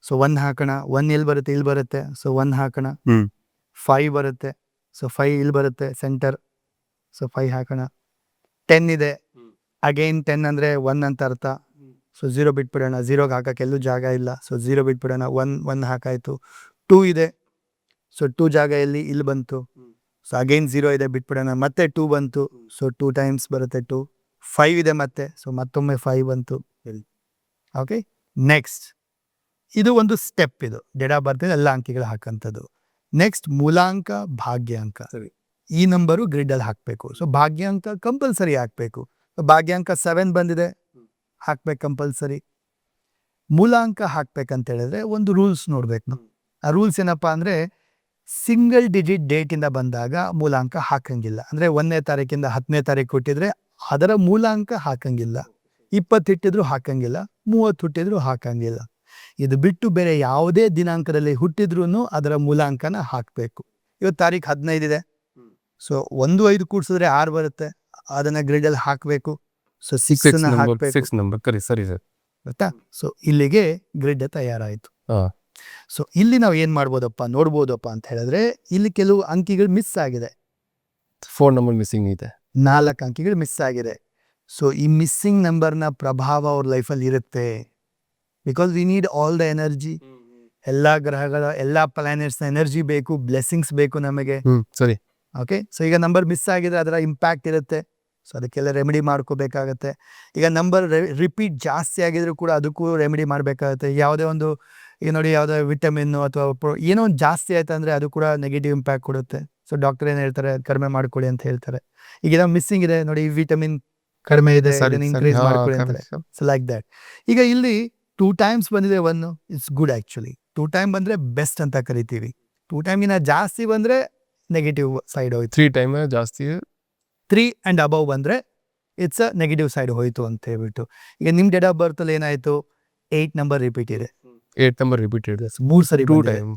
ಸೊ 1 ಹಾಕೋಣ. 1 ಇಲ್ಲಿ ಬರುತ್ತೆ, ಇಲ್ಲಿ ಬರುತ್ತೆ. ಸೊ 1 ಹಾಕೋಣ. 5 ಬರುತ್ತೆ. ಸೊ 5 ಇಲ್ಲಿ ಬರುತ್ತೆ ಸೆಂಟರ್. ಸೊ 5 ಹಾಕೋಣ. 10 ಇದೆ. ಅಗೈನ್ 10 ಅಂದರೆ 1 ಅಂತ ಅರ್ಥ. ಸೊ 0 ಬಿಟ್ಬಿಡೋಣ. 0ಗೆ ಹಾಕೋಕ್ಕೆ ಎಲ್ಲೂ ಜಾಗ ಇಲ್ಲ. ಸೊ 0 ಬಿಟ್ಬಿಡೋಣ. 1 ಹಾಕಾಯಿತು. 2 ಇದೆ. ಸೊ 2 ಜಾಗ ಎಲ್ಲಿ, ಇಲ್ಲಿ ಬಂತು. ಸೊ ಅಗೈನ್ 0 ಇದೆ, ಬಿಟ್ಬಿಡೋಣ. ಮತ್ತೆ 2 ಬಂತು. ಸೊ 2 ಟೈಮ್ಸ್ ಬರುತ್ತೆ 2. 5 ಇದೆ ಮತ್ತೆ. ಸೊ ಮತ್ತೊಮ್ಮೆ 5 ಬಂತು. ಓಕೆ, ನೆಕ್ಸ್ಟ್ ಇದು ಒಂದು ಸ್ಟೆಪ್. ಇದು ಡೇಟ್ ಆಫ್ ಬರ್ತ್ ಎಲ್ಲ ಅಂಕಿಗಳು ಹಾಕಂಥದ್ದು. ನೆಕ್ಸ್ಟ್ ಮೂಲಾಂಕ, ಭಾಗ್ಯಾಂಕ. ಈ ನಂಬರು ಗ್ರಿಡ್ಡಲ್ಲಿ ಹಾಕಬೇಕು. ಸೊ ಭಾಗ್ಯಾಂಕ ಕಂಪಲ್ಸರಿ ಹಾಕಬೇಕು. ಭಾಗ್ಯಾಂಕ 7 ಬಂದಿದೆ, ಹಾಕ್ಬೇಕು ಕಂಪಲ್ಸರಿ. ಮೂಲಾಂಕ ಹಾಕ್ಬೇಕಂತ ಹೇಳಿದ್ರೆ ಒಂದು ರೂಲ್ಸ್ ನೋಡ್ಬೇಕು ನಾವು. ಆ ರೂಲ್ಸ್ ಏನಪ್ಪ ಅಂದರೆ, ಸಿಂಗಲ್ ಡಿಜಿಟ್ ಡೇಟಿಂದ ಬಂದಾಗ ಮೂಲಾಂಕ ಹಾಕಂಗಿಲ್ಲ. ಅಂದರೆ 1ನೇ ತಾರೀಕಿಂದ 10ನೇ ತಾರೀಕು ಹುಟ್ಟಿದ್ರೆ ಅದರ ಮೂಲಾಂಕ ಹಾಕಂಗಿಲ್ಲ. 20 ಹುಟ್ಟಿದ್ರು ಹಾಕಂಗಿಲ್ಲ, 30 ಹುಟ್ಟಿದ್ರು ಹಾಕಂಗಿಲ್ಲ. ಇದು ಬಿಟ್ಟು ಬೇರೆ ಯಾವುದೇ ದಿನಾಂಕದಲ್ಲಿ ಹುಟ್ಟಿದ್ರೂ ಅದರ ಮೂಲಾಂಕನ ಹಾಕಬೇಕು. ಇವತ್ತು ತಾರೀಕು 15 ಇದೆ. ಸೊ 1 5 ಕೂಡಿಸಿದ್ರೆ 6 ಬರುತ್ತೆ. ಅದನ್ನ ಗ್ರಿಡಲ್ಲಿ ಹಾಕಬೇಕು. ಸೊ 6 ಹಾಕಬೇಕು. 6 ನಂಬರ್ ಕರಿ. ಸರಿ ಸರ್, ಗೊತ್ತಾ? ಸೊ ಇಲ್ಲಿಗೆ ಗ್ರಿಡ್ ತಯಾರಾಯಿತು. ಸೊ ಇಲ್ಲಿ ನಾವು ಏನು ಮಾಡ್ಬೋದಪ್ಪ, ನೋಡ್ಬೋದಪ್ಪ ಅಂತ ಹೇಳಿದ್ರೆ, ಇಲ್ಲಿ ಕೆಲವು ಅಂಕಿಗಳು ಮಿಸ್ ಆಗಿದೆ. 4 ನಂಬರ್ ಮಿಸ್ಸಿಂಗ್ ಇದೆ. 4 ಅಂಕಿಗಳು ಮಿಸ್ ಆಗಿದೆ. ಸೊ ಈ ಮಿಸ್ಸಿಂಗ್ ನಂಬರ್ನ ಪ್ರಭಾವ ಅವ್ರ ಲೈಫಲ್ಲಿ ಇರುತ್ತೆ. Because we need all the energy. ಎಲ್ಲ ಗ್ರಹಗಳ ಎಲ್ಲ ಪ್ಲಾನೆಟ್ಸ್ನ ಎನರ್ಜಿ ಬೇಕು, ಬ್ಲೆಸ್ಸಿಂಗ್ಸ್ ಬೇಕು ನಮಗೆ. ಸರಿ. ಓಕೆ, ಸೊ ಈಗ ನಂಬರ್ ಮಿಸ್ ಆಗಿದ್ರೆ ಅದರ ಇಂಪ್ಯಾಕ್ಟ್ ಇರುತ್ತೆ. ಸೊ ಅದಕ್ಕೆಲ್ಲ ರೆಮಿಡಿ ಮಾಡ್ಕೋಬೇಕಾಗತ್ತೆ. ಈಗ ನಂಬರ್ ರಿಪೀಟ್ ಜಾಸ್ತಿ ಆಗಿದ್ರು ಕೂಡ ಅದಕ್ಕೂ ರೆಮಿಡಿ ಮಾಡಬೇಕಾಗತ್ತೆ. ಯಾವುದೇ ಒಂದು ಈಗ ನೋಡಿ ಯಾವುದೇ ವಿಟಮಿನ್ನು ಅಥವಾ ಏನೋ ಒಂದು ಜಾಸ್ತಿ ಆಯ್ತು ಅಂದರೆ ಅದು ಕೂಡ ನೆಗೆಟಿವ್ ಇಂಪ್ಯಾಕ್ಟ್ ಕೊಡುತ್ತೆ. ಸೊ ಡಾಕ್ಟರ್ ಏನು ಹೇಳ್ತಾರೆ, ಕಡಿಮೆ ಮಾಡ್ಕೊಳ್ಳಿ ಅಂತ ಹೇಳ್ತಾರೆ. ಈಗ ಏನೋ ಮಿಸ್ಸಿಂಗ್ ಇದೆ ನೋಡಿ, ಈ ವಿಟಮಿನ್ ಕಡಿಮೆ ಇದೆ, ಇದನ್ನು ಇನ್ಕ್ರೀಸ್ ಮಾಡ್ಕೊಳ್ಳಿ ಅಂತಾರೆ. So like that. ಈಗ ಇಲ್ಲಿ 2 times ಬಂದಿದೆ, 1 ಇಟ್ಸ್ ಗುಡ್ ಆ್ಯಕ್ಚುಲಿ. 2 time ಬಂದರೆ ಬೆಸ್ಟ್ ಅಂತ ಕರಿತೀವಿ. 2 timeಗಿನ ಜಾಸ್ತಿ ಬಂದರೆ ನೆಗೆಟಿವ್ ಸೈಡ್ ಹೋಯ್ತು. 3 time ಜಾಸ್ತಿ, 3 and above ಬಂದರೆ ಇಟ್ಸ್ ಅ ನೆಗೆಟಿವ್ ಸೈಡ್ ಹೋಯಿತು ಅಂತ ಹೇಳ್ಬಿಟ್ಟು. ಈಗ ನಿಮ್ಮ ಡೇಟ್ ಆಫ್ ಬರ್ತಲ್ಲಿ ಏನಾಯಿತು, 8 ನಂಬರ್ ರಿಪೀಟ್ ಇದೆ, 8 number repeated. 3 ಸರಿ 2 ಬಂದಿದೆ. time.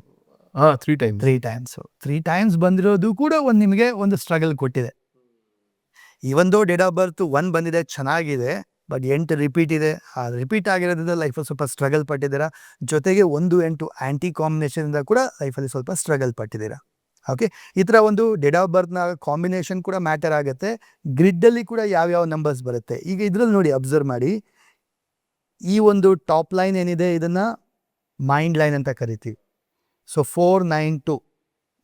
3 times. 3 times. 3 times ಬಂದಿರೋದು ಕೂಡ ಒಂದು ನಿಮಗೆ ಒಂದು ಸ್ಟ್ರಗಲ್ ಕೊಟ್ಟಿದೆ. ಇವೊಂದು ಡೇಟ್ ಆಫ್ ಬರ್ತ್ 1 ಬಂದಿದೆ, ಚೆನ್ನಾಗಿದೆ, ಬಟ್ 8 ರಿಪೀಟ್ ಇದೆ. ಆ ರಿಪೀಟ್ ಆಗಿರೋದ್ರಿಂದ ಲೈಫಲ್ಲಿ ಸ್ವಲ್ಪ ಸ್ಟ್ರಗಲ್ ಪಟ್ಟಿದ್ದೀರಾ. ಜೊತೆಗೆ 1 8 ಆ್ಯಂಟಿ ಕಾಂಬಿನೇಷನಿಂದ ಕೂಡ ಲೈಫಲ್ಲಿ ಸ್ವಲ್ಪ ಸ್ಟ್ರಗಲ್ ಪಟ್ಟಿದ್ದೀರಾ. ಓಕೆ, ಈ ಥರ ಒಂದು ಡೇಟ್ ಆಫ್ ಬರ್ತ್ನ ಕಾಂಬಿನೇಷನ್ ಕೂಡ ಮ್ಯಾಟರ್ ಆಗುತ್ತೆ. ಗ್ರಿಡ್ಡಲ್ಲಿ ಕೂಡ ಯಾವ್ಯಾವ ನಂಬರ್ಸ್ ಬರುತ್ತೆ. ಈಗ ಇದ್ರಲ್ಲಿ ನೋಡಿ, ಅಬ್ಸರ್ವ್ ಮಾಡಿ, ಈ ಒಂದು ಟಾಪ್ ಲೈನ್ ಏನಿದೆ ಇದನ್ನು ಮೈಂಡ್ ಲೈನ್ ಅಂತ ಕರಿತೀವಿ. ಸೊ 4 9 2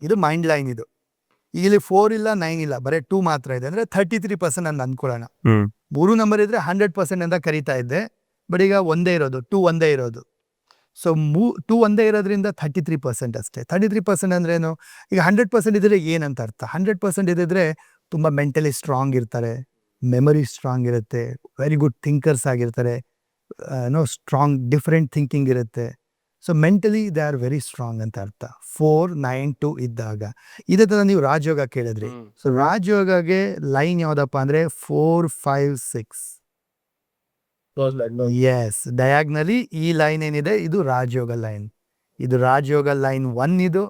ಇದು ಮೈಂಡ್ ಲೈನ್. ಇದು ಇಲ್ಲಿ 4 ಇಲ್ಲ, 9 ಇಲ್ಲ, ಬರೀ 2 ಮಾತ್ರ ಇದೆ ಅಂದರೆ 33% ಅಂತ ಅಂದ್ಕೊಳ್ಳೋಣ. 3 ನಂಬರ್ ಇದ್ದರೆ 100% ಅಂತ ಕರಿತಾ ಇದ್ದೆ, ಬಟ್ ಈಗ ಒಂದೇ ಇರೋದು, 2 ಒಂದೇ ಇರೋದು. ಸೊ 2 ಒಂದೇ ಇರೋದ್ರಿಂದ 33% ಅಷ್ಟೇ. 33% ಅಂದ್ರೆ ಏನು? ಈಗ 100% ಇದ್ದರೆ ಏನಂತ ಅರ್ಥ? 100% ಇದ್ದಿದ್ರೆ ತುಂಬ ಮೆಂಟಲಿ ಸ್ಟ್ರಾಂಗ್ ಇರ್ತಾರೆ, ಮೆಮೊರಿ ಸ್ಟ್ರಾಂಗ್ ಇರುತ್ತೆ, ವೆರಿ ಗುಡ್ ಥಿಂಕರ್ಸ್ ಆಗಿರ್ತಾರೆ, ಸ್ಟ್ರಾಂಗ್ ಡಿಫ್ರೆಂಟ್ ಥಿಂಕಿಂಗ್ ಇರುತ್ತೆ. So mentally they are very strong ಅಂತ ಅರ್ಥ 4 9 2 ಇದ್ದಾಗ. ಇದೇ ಥರ ನೀವು ರಾಜಯೋಗ ಕೇಳಿದ್ರಿ. ಸೊ ರಾಜಯೋಗಗೆ ಲೈನ್ ಯಾವುದಪ್ಪ ಅಂದರೆ 4 5 6. ಎಸ್, ಡಯಾಗ್ನಲಿ ಈ ಲೈನ್ ಏನಿದೆ ಇದು ರಾಜಯೋಗ ಲೈನ್. ಇದು ರಾಜಯೋಗ ಲೈನ್ 1.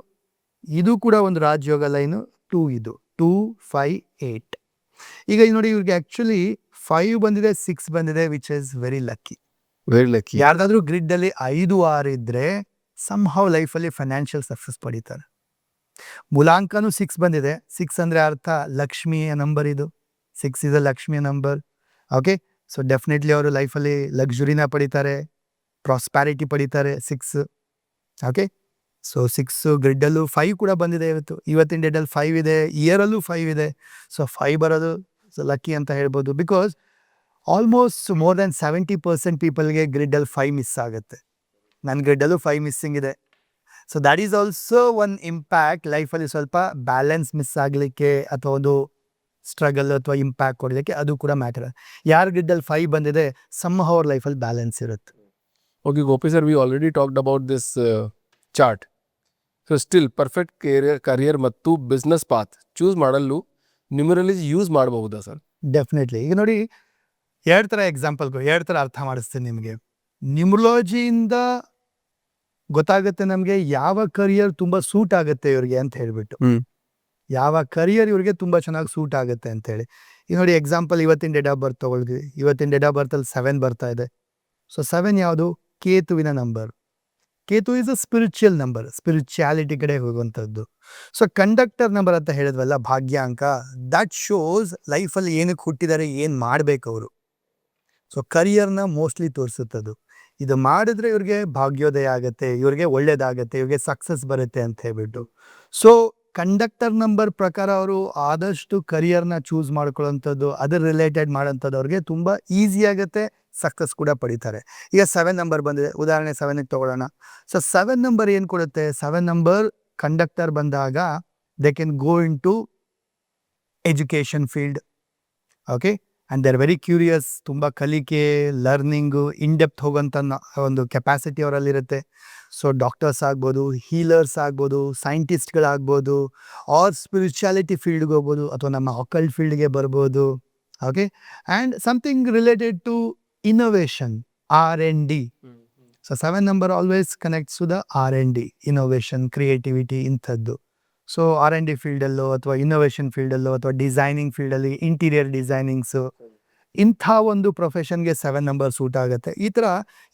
ಇದು ಕೂಡ ಒಂದು ರಾಜಯೋಗ ಲೈನು 2. ಇದು 2 5 8. ಈಗ ನೋಡಿ, ಇವ್ರಿಗೆ ಆ್ಯಕ್ಚುಲಿ 5 ಬಂದಿದೆ, 6 ಬಂದಿದೆ, ವಿಚ್ ಇಸ್ ವೆರಿ ಲಕ್ಕಿ. ಯಾರ್ದಾದ್ರೂ ಗ್ರಿಡ್ಡಲ್ಲಿ 5 6 ಇದ್ರೆ ಸಮ್ಹೌ ಲೈಫಲ್ಲಿ ಫೈನಾನ್ಷಿಯಲ್ ಸಕ್ಸಸ್ ಪಡೀತಾರೆ. ಮೂಲಾಂಕನೂ 6 ಬಂದಿದೆ. 6 ಅಂದರೆ ಅರ್ಥ ಲಕ್ಷ್ಮಿಯ ನಂಬರ್. ಇದು 6 ಇಸ್ ಅ ಲಕ್ಷ್ಮಿಯ ನಂಬರ್. ಓಕೆ, ಸೊ ಡೆಫಿನೆಟ್ಲಿ ಅವರು ಲೈಫಲ್ಲಿ ಲಕ್ಸುರಿನ ಪಡಿತಾರೆ, ಪ್ರಾಸ್ಪ್ಯಾರಿಟಿ ಪಡಿತಾರೆ 6. ಓಕೆ, ಸೊ 6 ಗ್ರಿಡ್ಡಲ್ಲೂ 5 ಕೂಡ ಬಂದಿದೆ. ಇವತ್ತಿನ ಡೇಟಲ್ಲಿ 5 ಇದೆ, ಇಯರಲ್ಲೂ 5 ಇದೆ. ಸೊ 5 ಬರೋದು ಸೊ ಲಕ್ಕಿ ಅಂತ ಹೇಳ್ಬೋದು. Because almost more than 70% ಪೀಪಲ್ಗೆ ಗ್ರಿಡ್ಡಲ್ಲಿ 5 miss ಆಗುತ್ತೆ. ನನ್ನ ಗ್ರಿಡ್ಡಲ್ಲೂ 5 ಮಿಸ್ಸಿಂಗ್ ಇದೆ. So that is also one impact. ಲೈಫಲ್ಲಿ ಸ್ವಲ್ಪ ಬ್ಯಾಲೆನ್ಸ್ ಮಿಸ್ ಆಗಲಿಕ್ಕೆ ಅಥವಾ ಒಂದು ಸ್ಟ್ರಗಲ್ ಅಥವಾ ಇಂಪ್ಯಾಕ್ಟ್ ಕೊಡಲಿಕ್ಕೆ ಅದು ಕೂಡ ಮ್ಯಾಟರ್. ಯಾರ ಗ್ರಿಡ್ಡಲ್ಲಿ 5 ಬಂದಿದೆ ಸಮ್ಹೌ ಅವ್ರ ಲೈಫಲ್ಲಿ ಬ್ಯಾಲೆನ್ಸ್ ಇರುತ್ತೆ. Okay, Gopi sir, we already talked about this chart. So still perfect career ಮತ್ತು ಬಿಸ್ನೆಸ್ ಪಾತ್ ಚೂಸ್ ಮಾಡಲು ನ್ಯೂಮರಾಲಜಿ ಯೂಸ್ ಮಾಡಬಹುದಾ ಸರ್? ಡೆಫಿನೆಟ್ಲಿ. ಈಗ ನೋಡಿ, 2 ಥರ ಎಕ್ಸಾಂಪಲ್ಗಳು, 2 ಥರ ಅರ್ಥ ಮಾಡಿಸ್ತೀನಿ ನಿಮಗೆ. ನ್ಯೂಮರಾಲಜಿಯಿಂದ ಗೊತ್ತಾಗುತ್ತೆ ನಮಗೆ ಯಾವ ಕರಿಯರ್ ತುಂಬ ಸೂಟ್ ಆಗುತ್ತೆ ಇವ್ರಿಗೆ ಅಂತ ಹೇಳ್ಬಿಟ್ಟು. ಯಾವ ಕರಿಯರ್ ಇವ್ರಿಗೆ ತುಂಬ ಚೆನ್ನಾಗಿ ಸೂಟ್ ಆಗುತ್ತೆ ಅಂತೇಳಿ. ಈಗ ನೋಡಿ, ಎಕ್ಸಾಂಪಲ್ ಇವತ್ತಿನ ಡೇಟ್ ಆಫ್ ಬರ್ತ್ ತೊಗೊಳ್ತೀವಿ. ಇವತ್ತಿನ ಡೇಟ್ ಆಫ್ ಬರ್ತಲ್ಲಿ 7 ಬರ್ತಾ ಇದೆ. ಸೊ 7 ಯಾವುದು? ಕೇತುವಿನ number. Ketu is a spiritual number, spirituality ಕಡೆ ಹೋಗುವಂಥದ್ದು. ಸೊ ಕಂಡಕ್ಟರ್ ನಂಬರ್ ಅಂತ ಹೇಳಿದ್ವಲ್ಲ, ಭಾಗ್ಯಾಂಕ, ದಟ್ ಶೋಸ್ ಲೈಫಲ್ಲಿ ಏನಕ್ಕೆ ಹುಟ್ಟಿದ್ದಾರೆ, ಏನು ಮಾಡಬೇಕು ಅವರು. ಸೊ ಕರಿಯರ್ನ ಮೋಸ್ಟ್ಲಿ ತೋರಿಸುತ್ತದು. ಇದು ಮಾಡಿದ್ರೆ ಇವ್ರಿಗೆ ಭಾಗ್ಯೋದಯ ಆಗುತ್ತೆ, ಇವ್ರಿಗೆ ಒಳ್ಳೇದಾಗತ್ತೆ, ಇವ್ರಿಗೆ ಸಕ್ಸಸ್ ಬರುತ್ತೆ ಅಂತ ಹೇಳ್ಬಿಟ್ಟು. ಸೊ ಕಂಡಕ್ಟರ್ ನಂಬರ್ ಪ್ರಕಾರ ಅವರು ಆದಷ್ಟು ಕರಿಯರ್ನ ಚೂಸ್ ಮಾಡ್ಕೊಳ್ಳೋಂಥದ್ದು, ಅದರ ರಿಲೇಟೆಡ್ ಮಾಡೋಂಥದ್ದು ಅವ್ರಿಗೆ ತುಂಬ ಈಸಿ ಆಗುತ್ತೆ, ಸಕ್ಸಸ್ ಕೂಡ ಪಡಿತಾರೆ. ಈಗ 7 ನಂಬರ್ ಬಂದಿದೆ, ಉದಾಹರಣೆ 7ಗೆ ತೊಗೊಳ್ಳೋಣ. ಸೊ 7 ನಂಬರ್ ಏನು ಕೊಡುತ್ತೆ? 7 ನಂಬರ್ ಕಂಡಕ್ಟರ್ ಬಂದಾಗ they can go into education field. Okay, and they are very curious. ತುಂಬ ಕಲಿಕೆ, ಲರ್ನಿಂಗು, ಇನ್ ಡೆಪ್ತ್ ಹೋಗೋಂಥ ಒಂದು ಕೆಪಾಸಿಟಿ ಅವರಲ್ಲಿರುತ್ತೆ. ಸೊ ಡಾಕ್ಟರ್ಸ್ ಆಗ್ಬೋದು, ಹೀಲರ್ಸ್ ಆಗ್ಬೋದು, ಸೈಂಟಿಸ್ಟ್ಗಳಾಗ್ಬೋದು, ಆರ್ ಸ್ಪಿರಿಚುಯಾಲಿಟಿ ಫೀಲ್ಡ್ಗೆ ಹೋಗ್ಬೋದು, ಅಥವಾ ನಮ್ಮ ಅಕಲ್ಟ್ ಫೀಲ್ಡ್ಗೆ ಬರ್ಬೋದು. Okay, and something related to innovation, R&D. So 7 number always connects to the R&D, innovation, creativity ಇಂಥದ್ದು. ಸೊ R&D ಫೀಲ್ಡಲ್ಲೋ ಅಥವಾ ಇನ್ನೋವೇಷನ್ ಫೀಲ್ಡಲ್ಲೋ ಅಥವಾ ಡಿಸೈನಿಂಗ್ ಫೀಲ್ಡಲ್ಲಿ ಇಂಟೀರಿಯರ್ ಡಿಸೈನಿಂಗ್ಸು, ಇಂಥ ಒಂದು ಪ್ರೊಫೆಷನ್ಗೆ 7 ನಂಬರ್ ಸೂಟ್ ಆಗುತ್ತೆ. ಈ ಥರ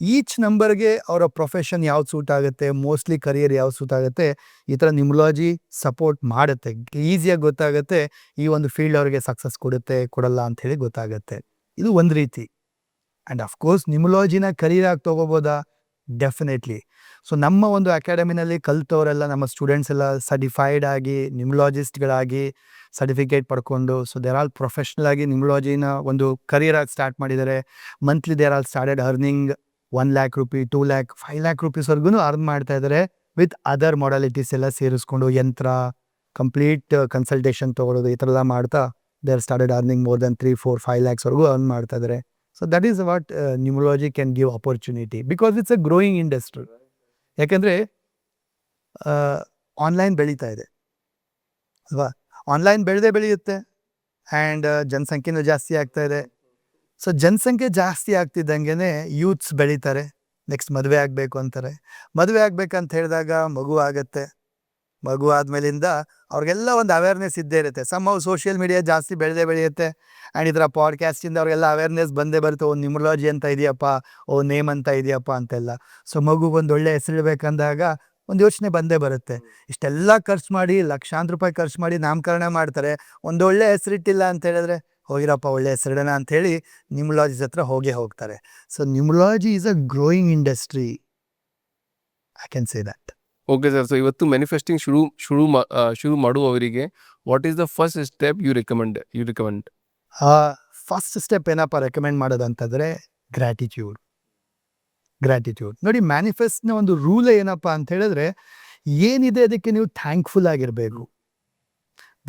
ಈಚ್ ನಂಬರ್ಗೆ ಅವರ ಪ್ರೊಫೆಷನ್ ಯಾವ್ದು ಸೂಟ್ ಆಗುತ್ತೆ, ಮೋಸ್ಟ್ಲಿ ಕರಿಯರ್ ಯಾವ್ದು ಸೂಟ್ ಆಗುತ್ತೆ, ಈ ಥರ ನ್ಯೂಮರಾಲಜಿ ಸಪೋರ್ಟ್ ಮಾಡುತ್ತೆ. ಈಸಿಯಾಗಿ ಗೊತ್ತಾಗುತ್ತೆ ಈ ಒಂದು ಫೀಲ್ಡ್ ಅವರಿಗೆ ಸಕ್ಸಸ್ ಕೊಡುತ್ತೆ, ಕೊಡಲ್ಲ ಅಂಥೇಳಿ ಗೊತ್ತಾಗುತ್ತೆ. ಇದು ಒಂದು ರೀತಿ. ಆ್ಯಂಡ್ ಅಫ್ಕೋರ್ಸ್ ನ್ಯೂಮರಾಲಜಿನ ಕರಿಯರ್ ಆಗಿ ತೊಗೋಬೋದಾ? ಡೆಫಿನೆಟ್ಲಿ. ಸೊ ನಮ್ಮ ಒಂದು ಅಕಾಡೆಮಿನಲ್ಲಿ ಕಲ್ತವರೆಲ್ಲ ನಮ್ಮ ಸ್ಟೂಡೆಂಟ್ಸ್ ಎಲ್ಲ ಸರ್ಟಿಫೈಡ್ ಆಗಿ ನ್ಯೂಮರಾಲಜಿಸ್ಟ್ಗಳಾಗಿ ಸರ್ಟಿಫಿಕೇಟ್ ಪಡ್ಕೊಂಡು, ಸೊ ದೇರ್ ಆಲ್ ಪ್ರೊಫೆಷ್ನಲ್ ಆಗಿ ನ್ಯೂಮರಾಲಜಿನ ಒಂದು ಕರಿಯರ್ ಆಗಿ ಸ್ಟಾರ್ಟ್ ಮಾಡಿದ್ದಾರೆ. Monthly they're all started earning 1 lakh rupee, 2 lakh, 5 lakh ರೂಪೀಸ್ವರೆಗೂ ಅರ್ನ್ ಮಾಡ್ತಾ ಇದ್ದಾರೆ ವಿತ್ ಅದರ್ ಮಾಡಾಲಿಟೀಸ್ ಎಲ್ಲ ಸೇರಿಸ್ಕೊಂಡು, ಯಂತ್ರ ಕಂಪ್ಲೀಟ್ ಕನ್ಸಲ್ಟೇಷನ್ ತೊಗೊಳೋದು ಈ ಥರ ಎಲ್ಲ ಮಾಡ್ತಾ they are started earning more than 3, 4, 5 lakhsವರೆಗೂ ಅರ್ನ್ ಮಾಡ್ತಾ ಇದ್ದಾರೆ. So that is what numerology can give opportunity because it's a growing industry. ಯಾಕೆಂದರೆ ಆನ್ಲೈನ್ ಬೆಳೀತಾ ಇದೆ ಅಲ್ವಾ, ಆನ್ಲೈನ್ ಬೆಳೆಯುತ್ತೆ ಆ್ಯಂಡ್ ಜನಸಂಖ್ಯೆನೂ ಜಾಸ್ತಿ ಆಗ್ತಾ ಇದೆ. ಸೊ ಜನಸಂಖ್ಯೆ ಜಾಸ್ತಿ ಆಗ್ತಿದ್ದಂಗೆ ಯೂತ್ಸ್ ಬೆಳೀತಾರೆ, ನೆಕ್ಸ್ಟ್ ಮದುವೆ ಆಗಬೇಕು ಅಂತಾರೆ. ಮದುವೆ ಆಗ್ಬೇಕಂತ ಹೇಳಿದಾಗ ಮಗು ಆಗುತ್ತೆ, ಮಗು ಆದಮೇಲಿಂದ ಅವ್ರಿಗೆಲ್ಲ ಒಂದು ಅವೇರ್ನೆಸ್ ಇದ್ದೇ ಇರುತ್ತೆ. ಸೋಷಿಯಲ್ ಮೀಡಿಯಾ ಜಾಸ್ತಿ ಬೆಳೆಯುತ್ತೆ ಆ್ಯಂಡ್ ಇದರ ಪಾಡ್ಕ್ಯಾಸ್ಟಿಂದ ಅವ್ರಿಗೆಲ್ಲ ಅವೇರ್ನೆಸ್ ಬಂದೇ ಬರುತ್ತೆ. ಓ ನ್ಯೂಮರಾಲಜಿ ಅಂತ ಇದೆಯಪ್ಪ, ಓ ನೇಮ್ ಅಂತ ಇದೆಯಪ್ಪ ಅಂತೆಲ್ಲ. ಸೊ ಮಗುಗೊಂದು ಒಳ್ಳೆ ಹೆಸರಿಡ್ಬೇಕಂದಾಗ ಒಂದು ಯೋಚನೆ ಬಂದೇ ಬರುತ್ತೆ. ಇಷ್ಟೆಲ್ಲ ಖರ್ಚು ಮಾಡಿ, ಲಕ್ಷಾಂತರ ರೂಪಾಯಿ ಖರ್ಚು ಮಾಡಿ ನಾಮಕರಣ ಮಾಡ್ತಾರೆ, ಒಂದು ಒಳ್ಳೆ ಹೆಸರಿಟ್ಟಿಲ್ಲ ಅಂತ ಹೇಳಿದ್ರೆ ಹೋಗಿರಪ್ಪ ಒಳ್ಳೆ ಹೆಸರಿಡೋಣ ಅಂಥೇಳಿ ನ್ಯೂಮರಾಲಜಿಸ್ಟ್ ಹತ್ರ ಹೋಗ್ತಾರೆ. So numerology is a growing industry, I can say that. Okay sir. So ಇವತ್ತು ಮ್ಯಾನಿಫೆಸ್ಟಿಂಗ್ ಶುರು ಮಾಡುವವರಿಗೆ what is the first step you recommend? First step ಏನಪ್ಪ ರೆಕಮೆಂಡ್ ಮಾಡೋದಂತಂದರೆ ಗ್ರ್ಯಾಟಿಟ್ಯೂಡ್. ನೋಡಿ, ಮ್ಯಾನಿಫೆಸ್ಟ್ನ ಒಂದು ರೂಲ್ ಏನಪ್ಪ ಅಂತ ಹೇಳಿದ್ರೆ, ಏನಿದೆ ಅದಕ್ಕೆ ನೀವು ಥ್ಯಾಂಕ್ಫುಲ್ ಆಗಿರಬೇಕು.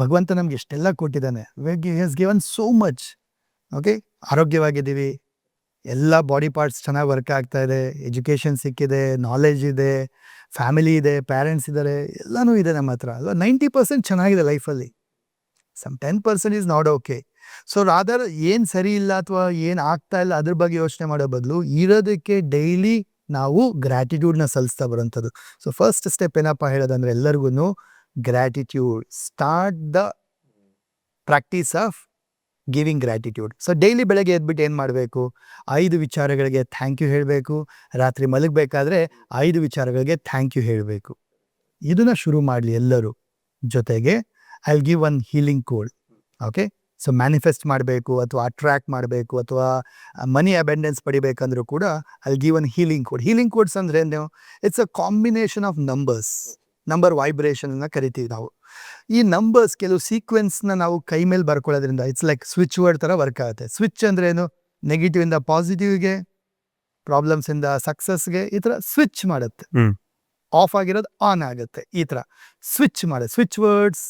ಭಗವಂತ ನಮ್ಗೆ ಎಷ್ಟೆಲ್ಲ ಕೊಟ್ಟಿದ್ದಾನೆ, has given so much. Okay, ಆರೋಗ್ಯವಾಗಿದ್ದೀವಿ, ಎಲ್ಲ ಬಾಡಿ ಪಾರ್ಟ್ಸ್ ಚೆನ್ನಾಗಿ ವರ್ಕ್ ಆಗ್ತಾ ಇದೆ, ಎಜುಕೇಷನ್ ಸಿಕ್ಕಿದೆ, ನಾಲೆಜ್ ಇದೆ, ಫ್ಯಾಮಿಲಿ ಇದೆ, ಪ್ಯಾರೆಂಟ್ಸ್ ಇದ್ದಾರೆ, ಎಲ್ಲನೂ ಇದೆ ನಮ್ಮ ಹತ್ರ ಅಲ್ವಾ. 90% ಚೆನ್ನಾಗಿದೆ ಲೈಫಲ್ಲಿ, some 10% is not okay. So rather ಏನು ಸರಿ ಇಲ್ಲ ಅಥವಾ ಏನು ಆಗ್ತಾ ಇಲ್ಲ ಅದ್ರ ಬಗ್ಗೆ ಯೋಚನೆ ಮಾಡೋ ಬದಲು ಇರೋದಕ್ಕೆ ಡೈಲಿ ನಾವು ಗ್ರ್ಯಾಟಿಟ್ಯೂಡ್ನ ಸಲ್ಲಿಸ್ತಾ ಬರೋಂಥದ್ದು. ಸೊ ಫಸ್ಟ್ ಸ್ಟೆಪ್ ಏನಪ್ಪ ಹೇಳೋದಂದ್ರೆ ಎಲ್ಲರಿಗೂ gratitude. Start the practice of giving gratitude. So daily ಬೆಳಗ್ಗೆ ಎದ್ಬಿಟ್ಟು ಏನು ಮಾಡಬೇಕು, 5 ವಿಚಾರಗಳಿಗೆ ಥ್ಯಾಂಕ್ ಯು ಹೇಳಬೇಕು. ರಾತ್ರಿ ಮಲಗಬೇಕಾದ್ರೆ 5 ವಿಚಾರಗಳಿಗೆ ಥ್ಯಾಂಕ್ ಯು ಹೇಳಬೇಕು. ಇದನ್ನು ಶುರು ಮಾಡಲಿ ಎಲ್ಲರೂ. ಜೊತೆಗೆ I will give 1 healing code. Okay, so manifest ಮಾಡಬೇಕು ಅಥವಾ ಅಟ್ರ್ಯಾಕ್ಟ್ ಮಾಡಬೇಕು ಅಥವಾ ಮನಿ ಅಬೆಂಡೆನ್ಸ್ ಪಡಿಬೇಕಂದ್ರೂ ಕೂಡ I will give 1 healing code. Healing codes ಅಂದರೆ ಏನು? It's a combination of number vibration ಅನ್ನ ಕರಿತೀವಿ ನಾವು. ಈ ನಂಬರ್ಸ್ ಕೆಲವು ಸೀಕ್ವೆನ್ಸ್ನ ನಾವು ಕೈ ಮೇಲೆ ಬರ್ಕೊಳ್ಳೋದ್ರಿಂದ ಇಟ್ಸ್ ಲೈಕ್ ಸ್ವಿಚ್ ವರ್ಡ್ ಥರ ವರ್ಕ್ ಆಗುತ್ತೆ. ಸ್ವಿಚ್ ಅಂದರೆ ಏನು? ನೆಗೆಟಿವ್ ಇಂದ ಪಾಸಿಟಿವ್ಗೆ, ಪ್ರಾಬ್ಲಮ್ಸ್ ಇಂದ ಸಕ್ಸಸ್ಗೆ, ಈ ಥರ ಸ್ವಿಚ್ ಮಾಡುತ್ತೆ. ಆಫ್ ಆಗಿರೋದು ಆನ್ ಆಗುತ್ತೆ, ಈ ಥರ ಸ್ವಿಚ್ ಮಾಡುತ್ತೆ. Switch words,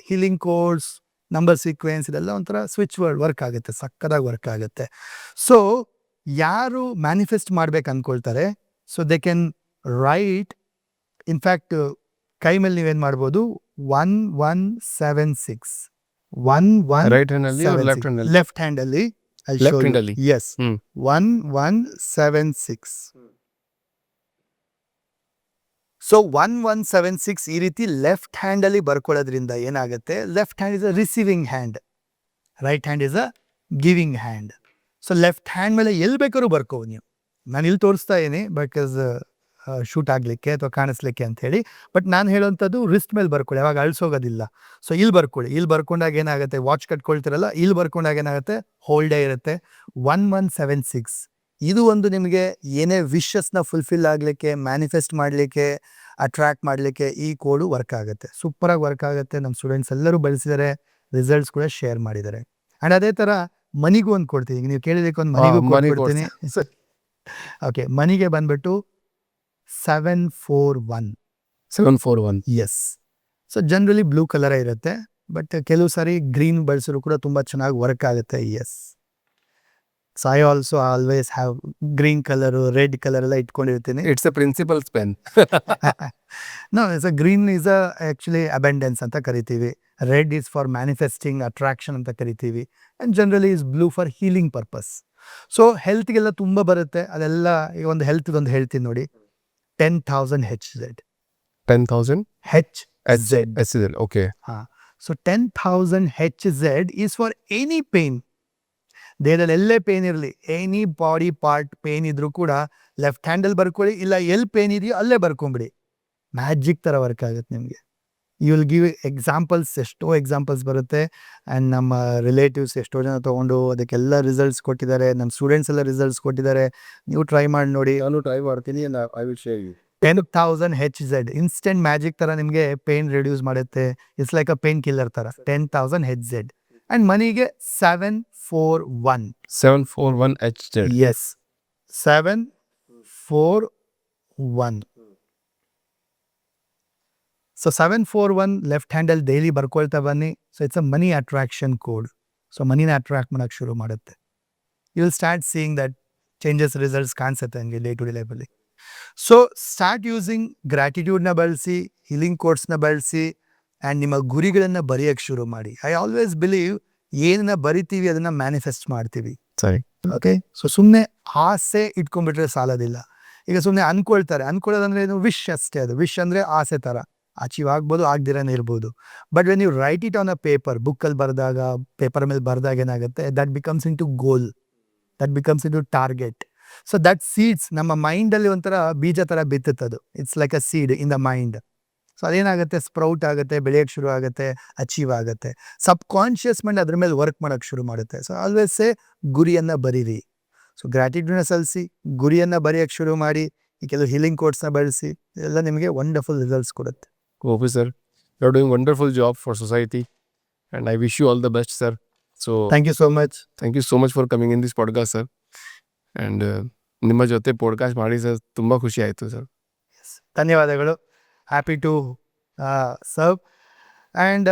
healing codes, number sequence, ಇದೆಲ್ಲ ಒಂಥರ ಸ್ವಿಚ್ ವರ್ಡ್ ವರ್ಕ್ ಆಗುತ್ತೆ, ಸಕ್ಕದಾಗಿ ವರ್ಕ್ ಆಗುತ್ತೆ. ಸೊ ಯಾರು ಮ್ಯಾನಿಫೆಸ್ಟ್ ಮಾಡ್ಬೇಕು ಅಂದ್ಕೊಳ್ತಾರೆ, so they can write. In fact ಕೈ ಮೇಲೆ ನೀವೇನು ಮಾಡ್ಬೋದು, 1176 ರೈಟ್ ಹ್ಯಾಂಡ್ ಅಲ್ಲಿ ಲೆಫ್ಟ್ ಹ್ಯಾಂಡ್ ಅಲ್ಲಿ? ಲೆಫ್ಟ್ ಹ್ಯಾಂಡ್ ಅಲ್ಲಿ. ಲೆಫ್ಟ್ ಹ್ಯಾಂಡ್ ಅಲ್ಲಿ? ಎಸ್, 1176. ಸೊ 1176 ಈ ರೀತಿ ಲೆಫ್ಟ್ ಹ್ಯಾಂಡ್ ಅಲ್ಲಿ ಬರ್ಕೊಳ್ಳೋದ್ರಿಂದ ಏನಾಗುತ್ತೆ, left hand is a receiving hand, right hand is a giving hand. So left hand ಮೇಲೆ ಎಲ್ಲಿ ಬೇಕಾದ್ರೂ ಬರ್ಕೋಬೋದು ನೀವು. ನಾನು ಇಲ್ಲಿ ತೋರಿಸ್ತಾ ಇದ್ದೀನಿ ಬಿಕಾಸ್ ಶೂಟ್ ಆಗಲಿಕ್ಕೆ ಅಥವಾ ಕಾಣಿಸ್ಲಿಕ್ಕೆ ಅಂತ ಹೇಳಿ. ಬಟ್ ನಾನು ಹೇಳೋಂಥದ್ದು ರಿಸ್ಟ್ ಮೇಲೆ ಬರ್ಕೊಳ್ಳಿ, ಅವಾಗ ಅಳಿಸೋಗೋದಿಲ್ಲ. ಸೊ ಇಲ್ಲಿ ಬರ್ಕೊಳ್ಳಿ. ಇಲ್ಲಿ ಬರ್ಕೊಂಡಾಗ ಏನಾಗುತ್ತೆ, ವಾಚ್ ಕಟ್ಕೊಳ್ತಿರಲ್ಲ, ಇಲ್ಲಿ ಬರ್ಕೊಂಡಾಗ ಏನಾಗುತ್ತೆ, ಹೋಲ್ಡೇ ಇರುತ್ತೆ. 1176 ಇದು ಒಂದು ನಿಮಗೆ ಏನೇ ವಿಶಸ್ನ ಫುಲ್ಫಿಲ್ ಆಗಲಿಕ್ಕೆ, ಮ್ಯಾನಿಫೆಸ್ಟ್ ಮಾಡಲಿಕ್ಕೆ, ಅಟ್ರ್ಯಾಕ್ಟ್ ಮಾಡಲಿಕ್ಕೆ ಈ ಕೋಡು ವರ್ಕ್ ಆಗುತ್ತೆ. ಸೂಪರಾಗಿ ವರ್ಕ್ ಆಗುತ್ತೆ. ನಮ್ಮ ಸ್ಟೂಡೆಂಟ್ಸ್ ಎಲ್ಲರೂ ಬಳಸಿದ್ದಾರೆ, ರಿಸಲ್ಟ್ಸ್ ಕೂಡ ಶೇರ್ ಮಾಡಿದ್ದಾರೆ. ಆ್ಯಂಡ್ ಅದೇ ಥರ ಮನಿಗೂ ಒಂದು ಕೊಡ್ತೀನಿ. ಈಗ ನೀವು ಕೇಳಿದಕ್ಕೆ ಒಂದು ಮನಿಗೂ ಕೊಡ್ತೀನಿ. ಓಕೆ, ಮನಿಗೆ ಬಂದ್ಬಿಟ್ಟು 741. ಎಸ್. ಸೊ ಜನರಲಿ ಬ್ಲೂ ಕಲರೇ ಇರುತ್ತೆ, ಬಟ್ ಕೆಲವು ಸಾರಿ ಗ್ರೀನ್ ಬಳಸಿದ್ರು ಕೂಡ ತುಂಬ ಚೆನ್ನಾಗಿ ವರ್ಕ್ ಆಗುತ್ತೆ. Yes. So I also always have green colour, red colour ಎಲ್ಲ ಇಟ್ಕೊಂಡಿರ್ತೀನಿ. It's a principal's pen. No, it's a green is a actually abundance ಅಂತ ಕರಿತೀವಿ. Red is for manifesting, attraction ಅಂತ ಕರಿತೀವಿ. And generally is blue for healing purpose. So ಹೆಲ್ತ್ಗೆಲ್ಲ ತುಂಬ ಬರುತ್ತೆ ಅದೆಲ್ಲ. ಈಗ ಒಂದು ಹೆಲ್ತ್ದೊಂದು ಹೇಳ್ತೀನಿ ನೋಡಿ, 10,000 HZ. 10,000 HZ. Okay. So 10,000 HZ is for any pain. ದೇಹದಲ್ಲಿ ಎಲ್ಲೇ ಪೇನ್ ಇರಲಿ, ಎನಿ ಬಾಡಿ ಪಾರ್ಟ್ ಪೇನ್ ಇದ್ರೂ ಕೂಡ ಲೆಫ್ಟ್ ಹ್ಯಾಂಡಲ್ಲಿ ಬರ್ಕೊಳ್ಳಿ, ಇಲ್ಲ ಎಲ್ಲಿ ಪೇನ್ ಇದೆಯೋ ಅಲ್ಲೇ ಬರ್ಕೊಂಬಿಡಿ. ಮ್ಯಾಜಿಕ್ ಥರ ವರ್ಕ್ ಆಗುತ್ತೆ ನಿಮಗೆ. ಯು ವಿಲ್ ಗಿವ್ ಎಕ್ಸಾಂಪಲ್ಸ್, ಎಷ್ಟೋ ಎಕ್ಸಾಂಪಲ್ಸ್ ಬರುತ್ತೆ. ಆ್ಯಂಡ್ ನಮ್ಮ ರಿಲೇಟಿವ್ಸ್ ಎಷ್ಟೋ ಜನ ತೊಗೊಂಡು ಅದಕ್ಕೆಲ್ಲ ರಿಸಲ್ಟ್ಸ್ ಕೊಟ್ಟಿದ್ದಾರೆ. ನಮ್ಮ ಸ್ಟೂಡೆಂಟ್ಸ್ ಎಲ್ಲ ರಿಸಲ್ಟ್ಸ್ ಕೊಟ್ಟಿದ್ದಾರೆ. ನೀವು ಟ್ರೈ ಮಾಡಿ ನೋಡಿ. ನಾನು ಟ್ರೈ ಮಾಡ್ತೀನಿ. I will share you. 10,000 HZ instant magic ತರ ನಿಮಗೆ ಪೇನ್ ರಿಡ್ಯೂಸ್ ಮಾಡುತ್ತೆ. It's like a painkiller ತರ. 10,000 HZ ಅಂಡ್ ಮನಿಗೆ 741. 741 HZ. ಎಸ್ 741. ಸೊ 741 ಲೆಫ್ಟ್ ಹ್ಯಾಂಡಲ್ಲಿ ಡೈಲಿ ಬರ್ಕೊಳ್ತಾ ಬನ್ನಿ. So it's a money attraction code. So ಮನಿನ ಅಟ್ರಾಕ್ಟ್ ಮಾಡಕ್ಕೆ ಶುರು ಮಾಡುತ್ತೆ. You will start seeing that changes results ಕಾಣಿಸುತ್ತೆ ಹಂಗೆ ಡೇ ಟು ಡೇ ಲೈಫಲ್ಲಿ. ಸೊ ಸ್ಟಾರ್ಟ್ ಯೂಸಿಂಗ್ ಗ್ರ್ಯಾಟಿಟ್ಯೂಡ್ನ ಬಳಸಿ, ಹೀಲಿಂಗ್ ಕೋಡ್ಸ್ನ ಬಳಸಿ ಆ್ಯಂಡ್ ನಿಮ್ಮ ಗುರಿಗಳನ್ನು ಬರೆಯೋಕ್ಕೆ ಶುರು ಮಾಡಿ. ಐ ಆಲ್ವೇಸ್ ಬಿಲೀವ್ ಏನನ್ನ ಬರಿತೀವಿ ಅದನ್ನು ಮ್ಯಾನಿಫೆಸ್ಟ್ ಮಾಡ್ತೀವಿ. ಸರಿ. ಓಕೆ. ಸೊ ಸುಮ್ಮನೆ ಆಸೆ ಇಟ್ಕೊಂಡ್ಬಿಟ್ರೆ ಸಾಲೋದಿಲ್ಲ. ಈಗ ಸುಮ್ಮನೆ ಅನ್ಕೊಳ್ಳೋದಂದ್ರೆ ಏನು, ವಿಶ್ ಅಷ್ಟೇ. ಅದು ವಿಶ್ ಅಂದರೆ ಆಸೆ ಥರ ಅಚೀವ್ ಆಗ್ಬೋದು, ಆಗ್ದಿರನೇ ಇರ್ಬೋದು. But when you write it on a paper, ಬುಕ್ಕಲ್ಲಿ ಬರೆದಾಗ, ಪೇಪರ್ ಮೇಲೆ ಬರೆದಾಗ ಏನಾಗುತ್ತೆ, that becomes into goal, that becomes into target. So that seeds ನಮ್ಮ ಮೈಂಡಲ್ಲಿ ಒಂಥರ ಬೀಜ ಥರ ಬಿತ್ತುತ್ತದು. It's like a seed in the mind. So ಅದೇನಾಗುತ್ತೆ, ಸ್ಪ್ರೌಟ್ ಆಗುತ್ತೆ, ಬೆಳೆಯೋಕ್ಕೆ ಶುರು ಆಗುತ್ತೆ, ಅಚೀವ್ ಆಗುತ್ತೆ. ಸಬ್ ಕಾನ್ಷಿಯಸ್ ಮೈಂಡ್ ಅದ್ರ ಮೇಲೆ ವರ್ಕ್ ಮಾಡೋಕ್ಕೆ ಶುರು ಮಾಡುತ್ತೆ. ಸೊ ಆಲ್ವೇಸ್ ಗುರಿಯನ್ನು ಬರೀರಿ. ಸೊ ಗ್ರ್ಯಾಟಿಟ್ಯೂಡ್ನ ಸಲ್ಲಿಸಿ, ಗುರಿಯನ್ನು ಬರೆಯೋಕ್ಕೆ ಶುರು ಮಾಡಿ, ಈ ಕೆಲವು ಹೀಲಿಂಗ್ ಕೋಡ್ಸ್ನ ಬಳಸಿ, ಎಲ್ಲ ನಿಮಗೆ ವಂಡರ್ಫುಲ್ ರಿಸಲ್ಟ್ಸ್ ಕೊಡುತ್ತೆ. Okay, sir. You're doing wonderful job for society and I wish you all the best, sir. So thank you so much. thank you so much for coming in this podcast, sir. And ನಿಮ್ಮ ಜೊತೆ podcast ಮಾಡಿ sir ತುಂಬ ಖುಷಿ ಆಯಿತು sir. ಧನ್ಯವಾದಗಳು. Happy to serve. And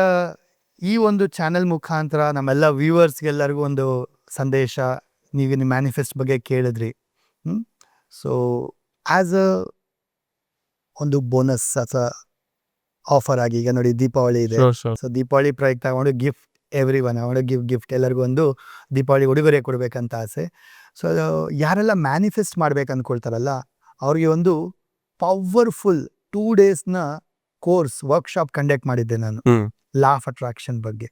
ಈ ಒಂದು channel ಮುಖಾಂತರ ನಮ್ಮೆಲ್ಲ ವ್ಯೂವರ್ಸ್ಗೆಲ್ಲರಿಗೂ ಒಂದು ಸಂದೇಶ. ನೀವು ನಿಮ್ಮ ಮ್ಯಾನಿಫೆಸ್ಟ್ ಬಗ್ಗೆ ಕೇಳಿದ್ರಿ. ಸೊ ಆ್ಯಸ್ ಅ ಒಂದು ಬೋನಸ್ ಅಥವಾ ಆಫರ್ ಆಗಿ, ಈಗ ನೋಡಿ ದೀಪಾವಳಿ ಇದೆ. ಸೊ ದೀಪಾವಳಿ ಪ್ರಯುಕ್ತ I want to gift everyone. I want to gift ಎಲ್ಲರಿಗೂ ಒಂದು ದೀಪಾವಳಿ ಉಡುಗೊರೆ ಕೊಡಬೇಕಂತ ಆಸೆ. ಸೊ ಯಾರೆಲ್ಲ ಮ್ಯಾನಿಫೆಸ್ಟ್ ಮಾಡ್ಬೇಕು ಅಂದ್ಕೊಳ್ತಾರಲ್ಲ ಅವ್ರಿಗೆ ಒಂದು ಪವರ್ಫುಲ್ 2 ಡೇಸ್ನ ಕೋರ್ಸ್ ವರ್ಕ್ಶಾಪ್ ಕಂಡಕ್ಟ್ ಮಾಡಿದ್ದೆ ನಾನು, ಲಾ ಆಫ್ ಅಟ್ರಾಕ್ಷನ್ ಬಗ್ಗೆ.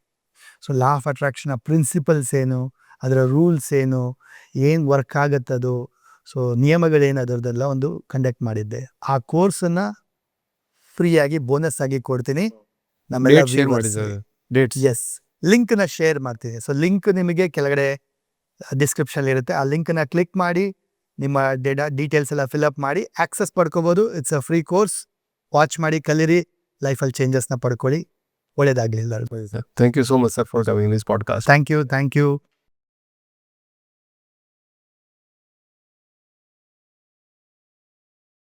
So law of attraction principles ಏನು, ಅದರ ರೂಲ್ಸ್ ಏನು, ಏನು ವರ್ಕ್ ಆಗುತ್ತದು, ಸೊ ನಿಯಮಗಳೇನು, ಅದರದ್ದೆಲ್ಲ ಒಂದು ಕಂಡಕ್ಟ್ ಮಾಡಿದ್ದೆ. ಆ ಕೋರ್ಸನ್ನು ಫ್ರೀಯಾಗಿ ಬೋನಸ್ ಆಗಿ ಕೊಡ್ತೀನಿ. ಎಸ್, ಲಿಂಕ್ನ ಶೇರ್ ಮಾಡ್ತೀನಿ. ಸೊ ಲಿಂಕ್ ನಿಮಗೆ ಕೆಳಗಡೆ ಡಿಸ್ಕ್ರಿಪ್ಷನ್ ಇರುತ್ತೆ. ಆ ಲಿಂಕ್ನ ಕ್ಲಿಕ್ ಮಾಡಿ ನಿಮ್ಮ ಡೀಟೇಲ್ಸ್ ಎಲ್ಲ ಫಿಲ್ಅಪ್ ಮಾಡಿ ಆಕ್ಸೆಸ್ ಪಡ್ಕೋಬೋದು. It's a free course. Watch ಮಾಡಿ, ಕಲೀರಿ, ಲೈಫಲ್ಲಿ ಚೇಂಜಸ್ನ ಪಡ್ಕೊಳ್ಳಿ. ಒಳ್ಳೇದಾಗಲಿ ಎಲ್ಲರಿಗೂ. Thank you so much, sir, for coming in this podcast. Thank you.